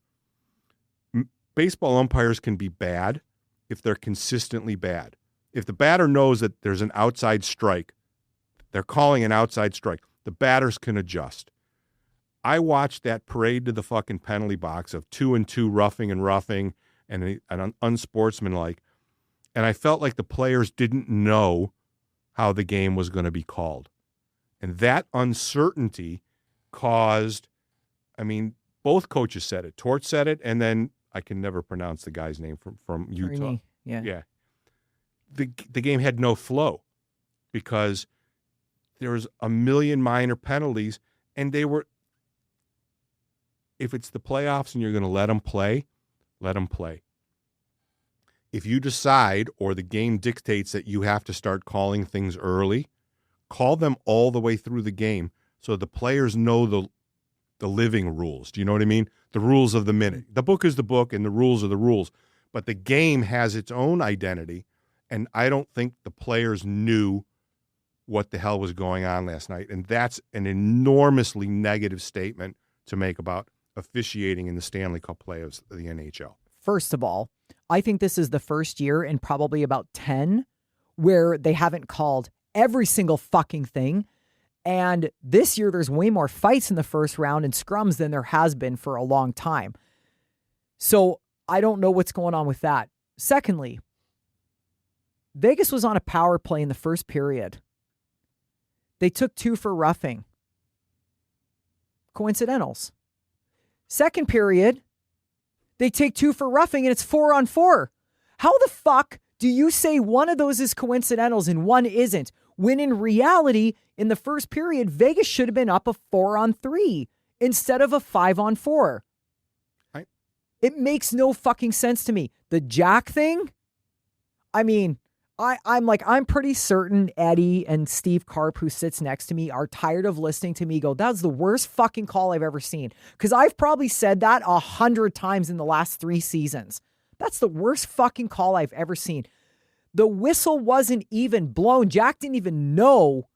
Baseball umpires can be bad if they're consistently bad. If the batter knows that there's an outside strike, they're calling an outside strike. The batters can adjust. I watched that parade to the fucking penalty box of 2-2 roughing and an unsportsmanlike, and I felt like the players didn't know how the game was going to be called. And that uncertainty caused, both coaches said it. Torch said it, and then I can never pronounce the guy's name from Utah. Yeah. The game had no flow because there was a million minor penalties, and they were, if it's the playoffs and you're going to let them play, let them play. If you decide or the game dictates that you have to start calling things early, call them all the way through the game so the players know the living rules. Do you know what I mean? The rules of the minute. The book is the book and the rules are the rules. But the game has its own identity, and I don't think the players knew what the hell was going on last night. And that's an enormously negative statement to make about officiating in the Stanley Cup playoffs of the NHL. First of all, I think this is the first year in probably about 10 where they haven't called every single fucking thing. And this year there's way more fights in the first round and scrums than there has been for a long time. So I don't know what's going on with that. Secondly, Vegas was on a power play in the first period. They took 2 for roughing. Coincidentals. Second period, they take 2 for roughing and it's 4-on-4. How the fuck do you say one of those is coincidentals and one isn't? When in reality, in the first period, Vegas should have been up a 4-on-3 instead of a 5-on-4. It makes no fucking sense to me. The Jack thing, I'm pretty certain Eddie and Steve Karp, who sits next to me, are tired of listening to me go, that's the worst fucking call I've ever seen. Because I've probably said that 100 times in the last 3 seasons. That's the worst fucking call I've ever seen. The whistle wasn't even blown. Jack didn't even know.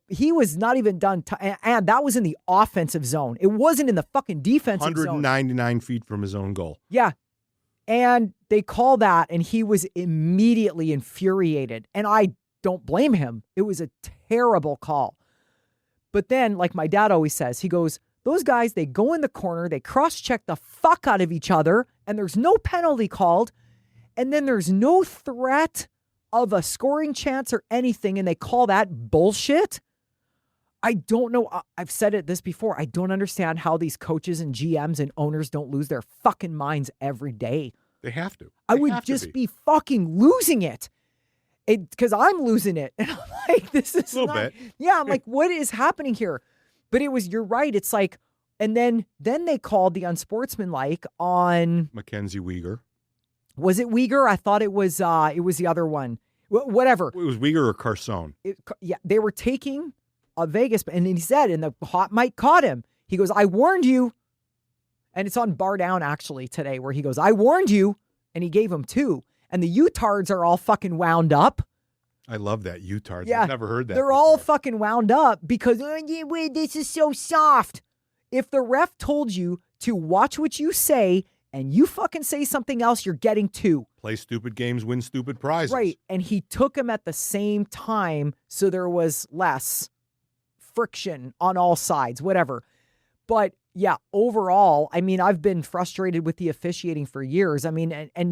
He was not even done. And that was in the offensive zone. It wasn't in the fucking defensive zone. 199 feet from his own goal. Yeah. And they call that, and he was immediately infuriated. And I don't blame him. It was a terrible call. But then, like my dad always says, he goes, those guys, they go in the corner, they cross-check the fuck out of each other, and there's no penalty called, and then there's no threat of a scoring chance or anything, and they call that bullshit. I don't know. I've said this before. I don't understand how these coaches and GMs and owners don't lose their fucking minds every day. They have to. I would just be fucking losing it. Because I'm losing it. And I'm like, this is a little bit. Yeah, I'm like, what is happening here? But you're right. It's like, and then they called the unsportsmanlike on Mackenzie Weegar. Was it Weegar? I thought it was the other one. Whatever. It was Weegar or Carson. Yeah, they were taking Vegas, and he said, and the hot mic caught him. He goes, I warned you. And it's on Bar Down actually today where he goes, I warned you. And he gave him 2. And the Utards are all fucking wound up. I love that, Utards. Yeah, I've never heard that They're before. all fucking wound up because, this is so soft. If the ref told you to watch what you say and you fucking say something else, you're getting 2. Play stupid games, win stupid prizes. Right. And he took him at the same time, so there was less friction on all sides, whatever. But yeah, overall, I've been frustrated with the officiating for years. And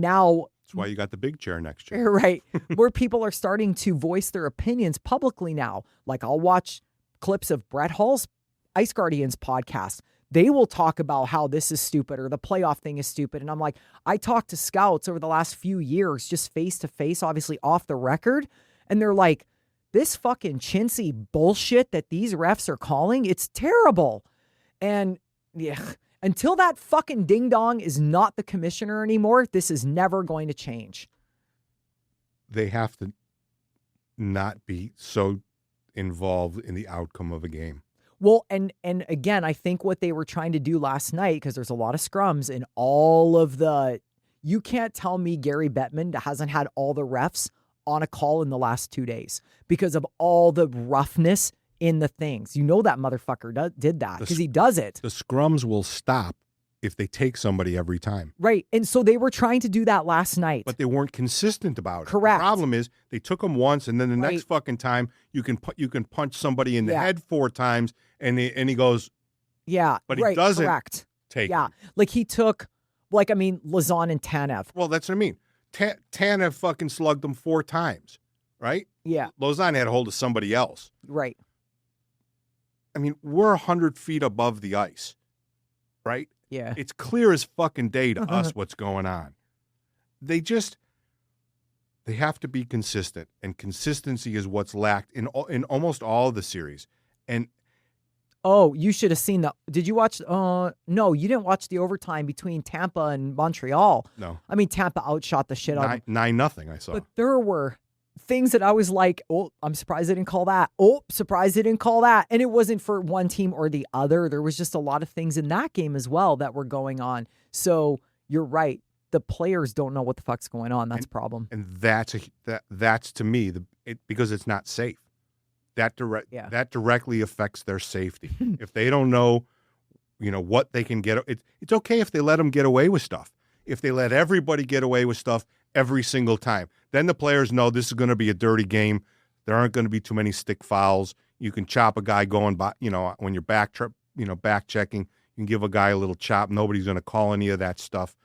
now... That's why you got the big chair next year. Right. Where people are starting to voice their opinions publicly now. Like I'll watch clips of Brett Hall's Ice Guardians podcast. They will talk about how this is stupid or the playoff thing is stupid. And I'm like, I talked to scouts over the last few years, just face to face, obviously off the record. And they're like, this fucking chintzy bullshit that these refs are calling, it's terrible. And yeah, until that fucking ding dong is not the commissioner anymore, this is never going to change. They have to not be so involved in the outcome of a game. Well, and again, I think what they were trying to do last night, because there's a lot of scrums and all of the, you can't tell me Gary Bettman hasn't had all the refs on a call in the last 2 days because of all the roughness in the things. You know that motherfucker did that because he does it. The scrums will stop if they take somebody every time. Right. And so they were trying to do that last night. But they weren't consistent about it. Correct. The problem is they took them once, and then the next fucking time you can punch somebody in the head 4 times, and he goes, yeah, but he doesn't take Yeah. him. Like he took, Lazan and Tanev. Well, that's what I mean. Tanev fucking slugged him 4 times, right? Yeah. Lozon had a hold of somebody else. Right. I mean, we're 100 feet above the ice, right? Yeah. It's clear as fucking day to us what's going on. They have to be consistent, and consistency is what's lacked in almost all of the series. And you should have seen did you watch, no, you didn't watch the overtime between Tampa and Montreal. No. I mean, Tampa outshot the shit out of them. 9-0, I saw. But there were things that I was like, oh, I'm surprised they didn't call that. Oh, surprised they didn't call that. And it wasn't for one team or the other. There was just a lot of things in that game as well that were going on. So you're right. The players don't know what the fuck's going on. That's a problem. And that's to me because it's not safe. That directly affects their safety. If they don't know, what they can get, it's okay if they let them get away with stuff. If they let everybody get away with stuff every single time, then the players know this is going to be a dirty game. There aren't going to be too many stick fouls. You can chop a guy going by, when you're back checking, you can give a guy a little chop. Nobody's going to call any of that stuff.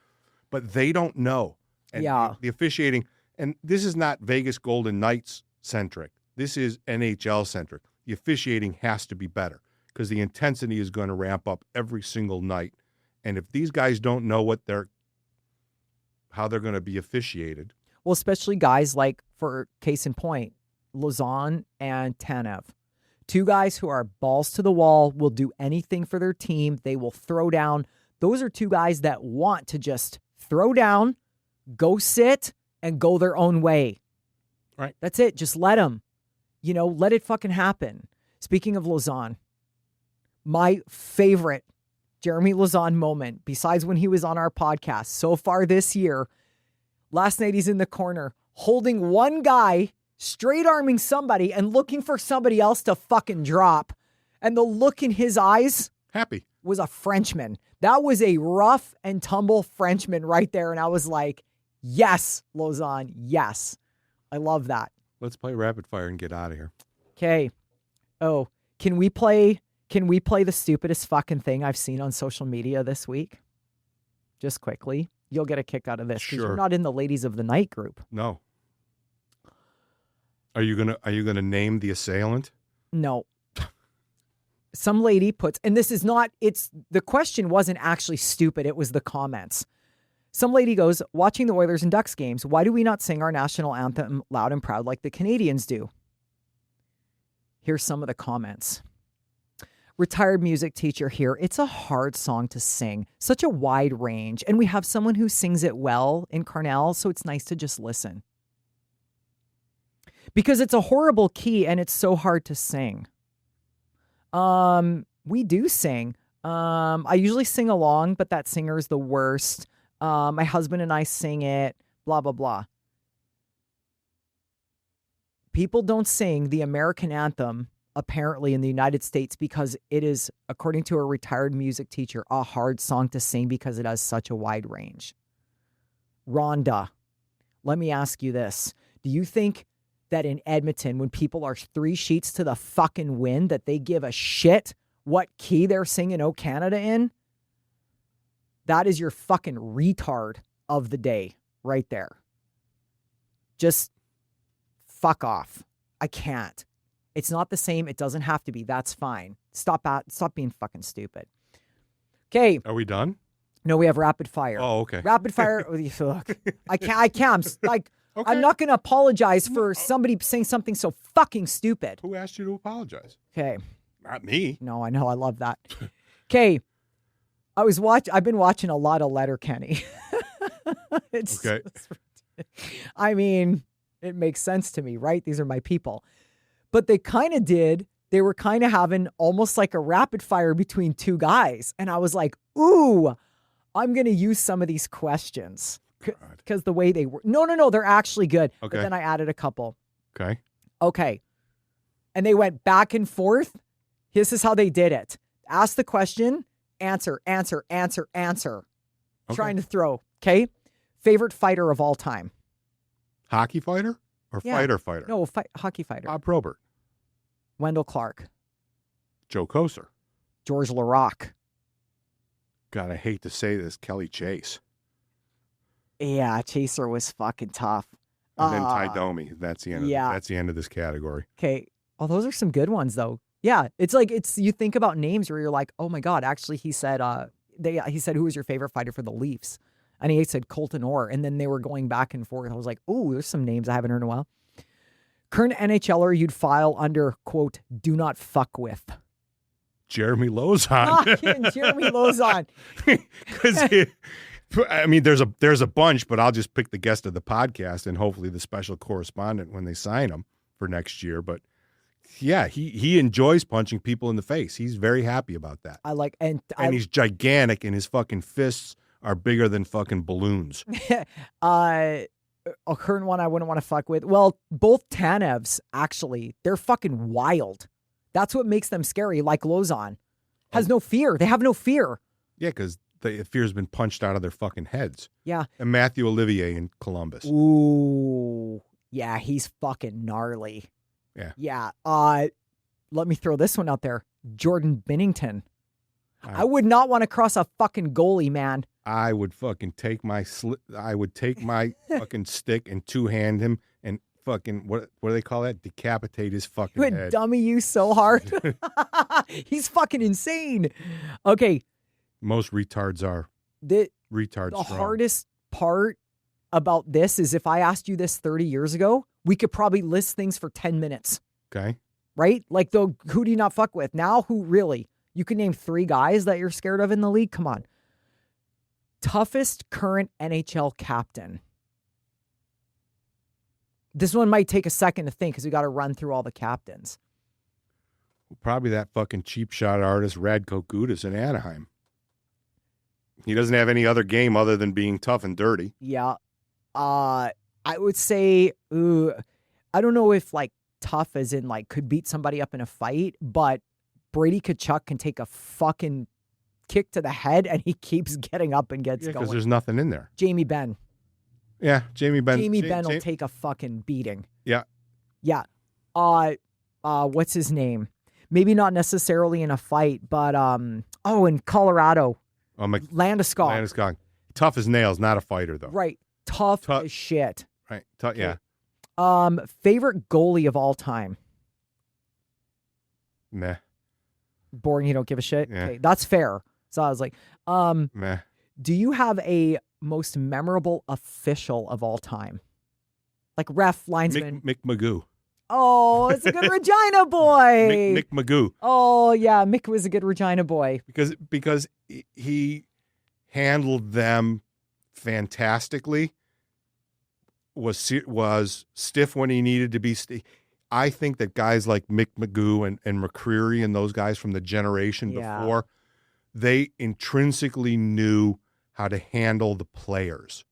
But they don't know. And the officiating, and this is not Vegas Golden Knights centric. This is NHL centric. The officiating has to be better because the intensity is going to ramp up every single night. And if these guys don't know how they're going to be officiated. Well, especially guys like, for case in point, Lozon and Tanev. 2 guys who are balls to the wall, will do anything for their team. They will throw down. Those are 2 guys that want to just throw down, go sit, and go their own way. Right. That's it. Just let them. Let it fucking happen. Speaking of Lozon, my favorite Jeremy Lozon moment, besides when he was on our podcast so far this year, last night he's in the corner holding one guy, straight arming somebody and looking for somebody else to fucking drop. And the look in his eyes happy was a Frenchman. That was a rough and tumble Frenchman right there. And I was like, yes, Lozon, yes. I love that. Let's play rapid fire and get out of here. Okay. Oh, can we play the stupidest fucking thing I've seen on social media this week? Just quickly. You'll get a kick out of this. Sure. You're not in the Ladies of the Night group. No. Are you gonna name the assailant? No. Some lady puts, and this is not, the question wasn't actually stupid. It was the comments. Some lady goes, watching the Oilers and Ducks games, why do we not sing our national anthem loud and proud like the Canadians do? Here's some of the comments. Retired music teacher here. It's a hard song to sing. Such a wide range. And we have someone who sings it well in Carnell, so it's nice to just listen. Because it's a horrible key and it's so hard to sing. We do sing. I usually sing along, but that singer is the worst. My husband and I sing it, blah, blah, blah. People don't sing the American anthem, apparently, in the United States because it is, according to a retired music teacher, a hard song to sing because it has such a wide range. Rhonda, let me ask you this. Do you think that in Edmonton, when people are 3 sheets to the fucking wind, that they give a shit what key they're singing "O Canada" in? That is your fucking retard of the day right there. Just fuck off. I can't. It's not the same. It doesn't have to be. That's fine. Stop being fucking stupid. Okay. Are we done? No, we have rapid fire. Oh, okay. Rapid fire. Look, I can't. Okay. I'm not going to apologize for somebody saying something so fucking stupid. Who asked you to apologize? Okay. Not me. No, I know. I love that. Okay. I've been watching a lot of Letterkenny. Okay. I mean, it makes sense to me, right? These are my people. But they were kind of having almost like a rapid fire between 2 guys. And I was like, ooh, I'm going to use some of these questions because the way they were. No, they're actually good. Okay. But then I added a couple. Okay. Okay. And they went back and forth. This is how they did it. Ask the question, answer. Okay. Trying to throw. Okay. Favorite fighter of all time? Hockey fighter or fighter? No, hockey fighter. Bob Probert. Wendell Clark. Joe Koser. George LaRocque. God, I hate to say this, Kelly Chase. Yeah, Chaser was fucking tough. And then Ty Domi. That's the end. That's the end of this category. Okay. Oh, those are some good ones though. Yeah, it's like you think about names where you're like, oh my god, actually he said he said who was your favorite fighter for the Leafs, and he said Colton Orr, and then they were going back and forth. I was like, oh, there's some names I haven't heard in a while. Current NHLer you'd file under quote do not fuck with. Jeremy Lauzon. Jeremy Lauzon. Because I mean, there's a bunch, but I'll just pick the guest of the podcast and hopefully the special correspondent when they sign him for next year. But yeah, he enjoys punching people in the face. He's very happy about that. And he's gigantic, and his fucking fists are bigger than fucking balloons. A current one I wouldn't want to fuck with. Well, both Tanevs actually, they're fucking wild. That's what makes them scary. Like Lauzon has no fear. They have no fear. Yeah, because the fear's been punched out of their fucking heads. Yeah. And Matthew Olivier in Columbus. Ooh, yeah, he's fucking gnarly. Yeah. Yeah. Let me throw this one out there. Jordan Binnington. I would not want to cross a fucking goalie, man. I would fucking take my fucking stick and two-hand him and fucking what do they call that? Decapitate his fucking head. Would dummy you so hard. He's fucking insane. Okay. Most retards are retards. The hardest part about this is if I asked you this 30 years ago, we could probably list things for 10 minutes. Okay. Right? Like, who do you not fuck with? Now, who really? You can name 3 guys that you're scared of in the league? Come on. Toughest current NHL captain. This one might take a second to think because we got to run through all the captains. Probably that fucking cheap shot artist, Radko Gudas in Anaheim. He doesn't have any other game other than being tough and dirty. Yeah. I would say, I don't know if like tough as in like could beat somebody up in a fight, but Brady Tkachuk can take a fucking kick to the head and he keeps getting up and gets going. Because there's nothing in there. Jamie Benn. Yeah, Jamie Benn. Jamie Benn will take a fucking beating. Yeah. Yeah. What's his name? Maybe not necessarily in a fight, but in Colorado. Landeskog. Landeskog. Tough as nails, not a fighter though. Right. Tough as shit. Right. Yeah. Favorite goalie of all time? Meh. Boring, you don't give a shit? Yeah. Okay, that's fair. So I was like, meh. Do you have a most memorable official of all time? Like ref, linesman? Mick Magoo. Oh, it's a good Regina boy. Mick Magoo. Oh, yeah. Mick was a good Regina boy. Because he handled them fantastically, was stiff when he needed to be stiff. I think that guys like Mick Magoo and McCreary and those guys from the generation before, they intrinsically knew how to handle the players.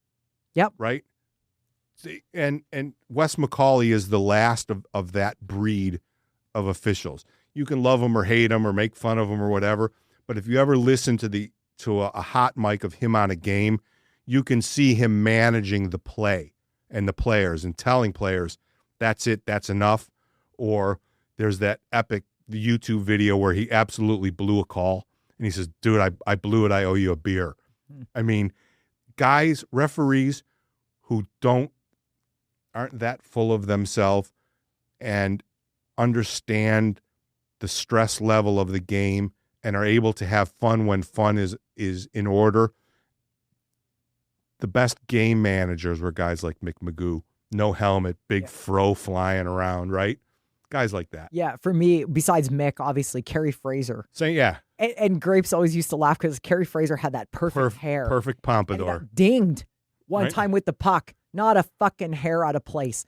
Yep. Right? And Wes McCauley is the last of that breed of officials. You can love them or hate them or make fun of them or whatever, but if you ever listen to a hot mic of him on a game, you can see him managing the play and the players and telling players, that's it, that's enough. Or there's that epic YouTube video where he absolutely blew a call and he says, dude, I blew it, I owe you a beer. I mean, guys, referees who aren't that full of themselves and understand the stress level of the game and are able to have fun when fun is in order. The best game managers were guys like Mick Magoo. No helmet, big fro flying around, right? Guys like that. Yeah, for me, besides Mick, obviously, Kerry Fraser. And Grapes always used to laugh because Kerry Fraser had that perfect hair. Perfect pompadour. And he got dinged one time with the puck. Not a fucking hair out of place.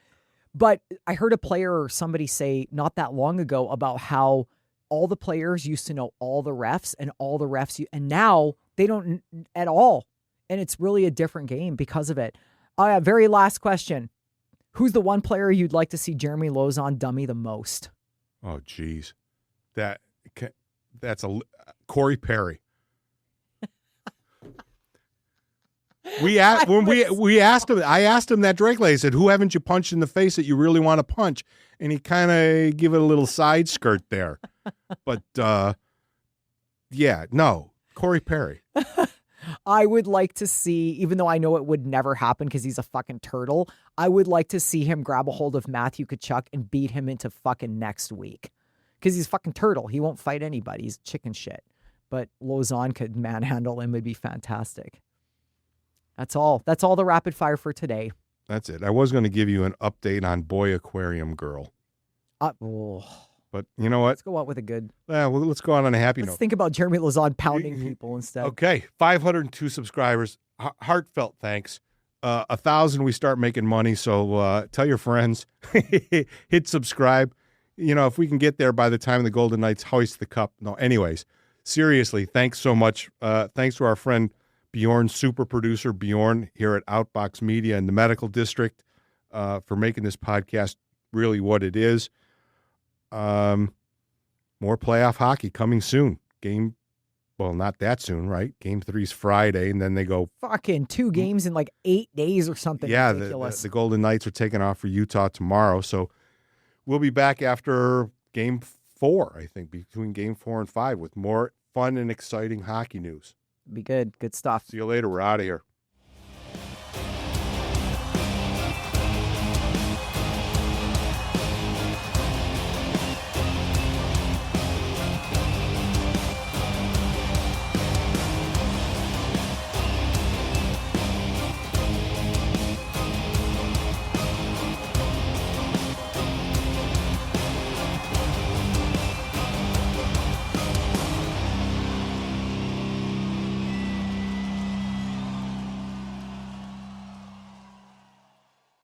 But I heard a player or somebody say not that long ago about how all the players used to know all the refs and all the refs, and now they don't at all. And it's really a different game because of it. Very last question. Who's the one player you'd like to see Jeremy Lauzon dummy the most? Oh, geez. That's Corey Perry. We asked him. I asked him that directly. I said, "Who haven't you punched in the face that you really want to punch?" And he kind of give it a little side skirt there. But Corey Perry. I would like to see, even though I know it would never happen because he's a fucking turtle, I would like to see him grab a hold of Matthew Tkachuk and beat him into fucking next week. Because he's fucking turtle. He won't fight anybody. He's chicken shit. But Lausanne could manhandle him. It'd be fantastic. That's all. That's all the rapid fire for today. That's it. I was going to give you an update on Boy Aquarium Girl. But you know what? Let's go out with a good. Let's go out on a happy note. Let's think about Jeremy Lausanne pounding people instead. Okay, 502 subscribers. Heartfelt thanks. 1,000, we start making money. So tell your friends. Hit subscribe. You know, if we can get there by the time the Golden Knights hoist the cup. No, anyways, seriously, thanks so much. Thanks to our friend Bjorn, super producer Bjorn here at Outbox Media in the Medical District, for making this podcast really what it is. More playoff hockey coming soon. Not that soon, right? Game 3's Friday, and then they go fucking 2 games in like 8 days or something. Yeah, ridiculous. The Golden Knights are taking off for Utah tomorrow, so we'll be back after Game 4, I think, between Game 4 and 5 with more fun and exciting hockey news. Be good. Good stuff. See you later. We're out of here.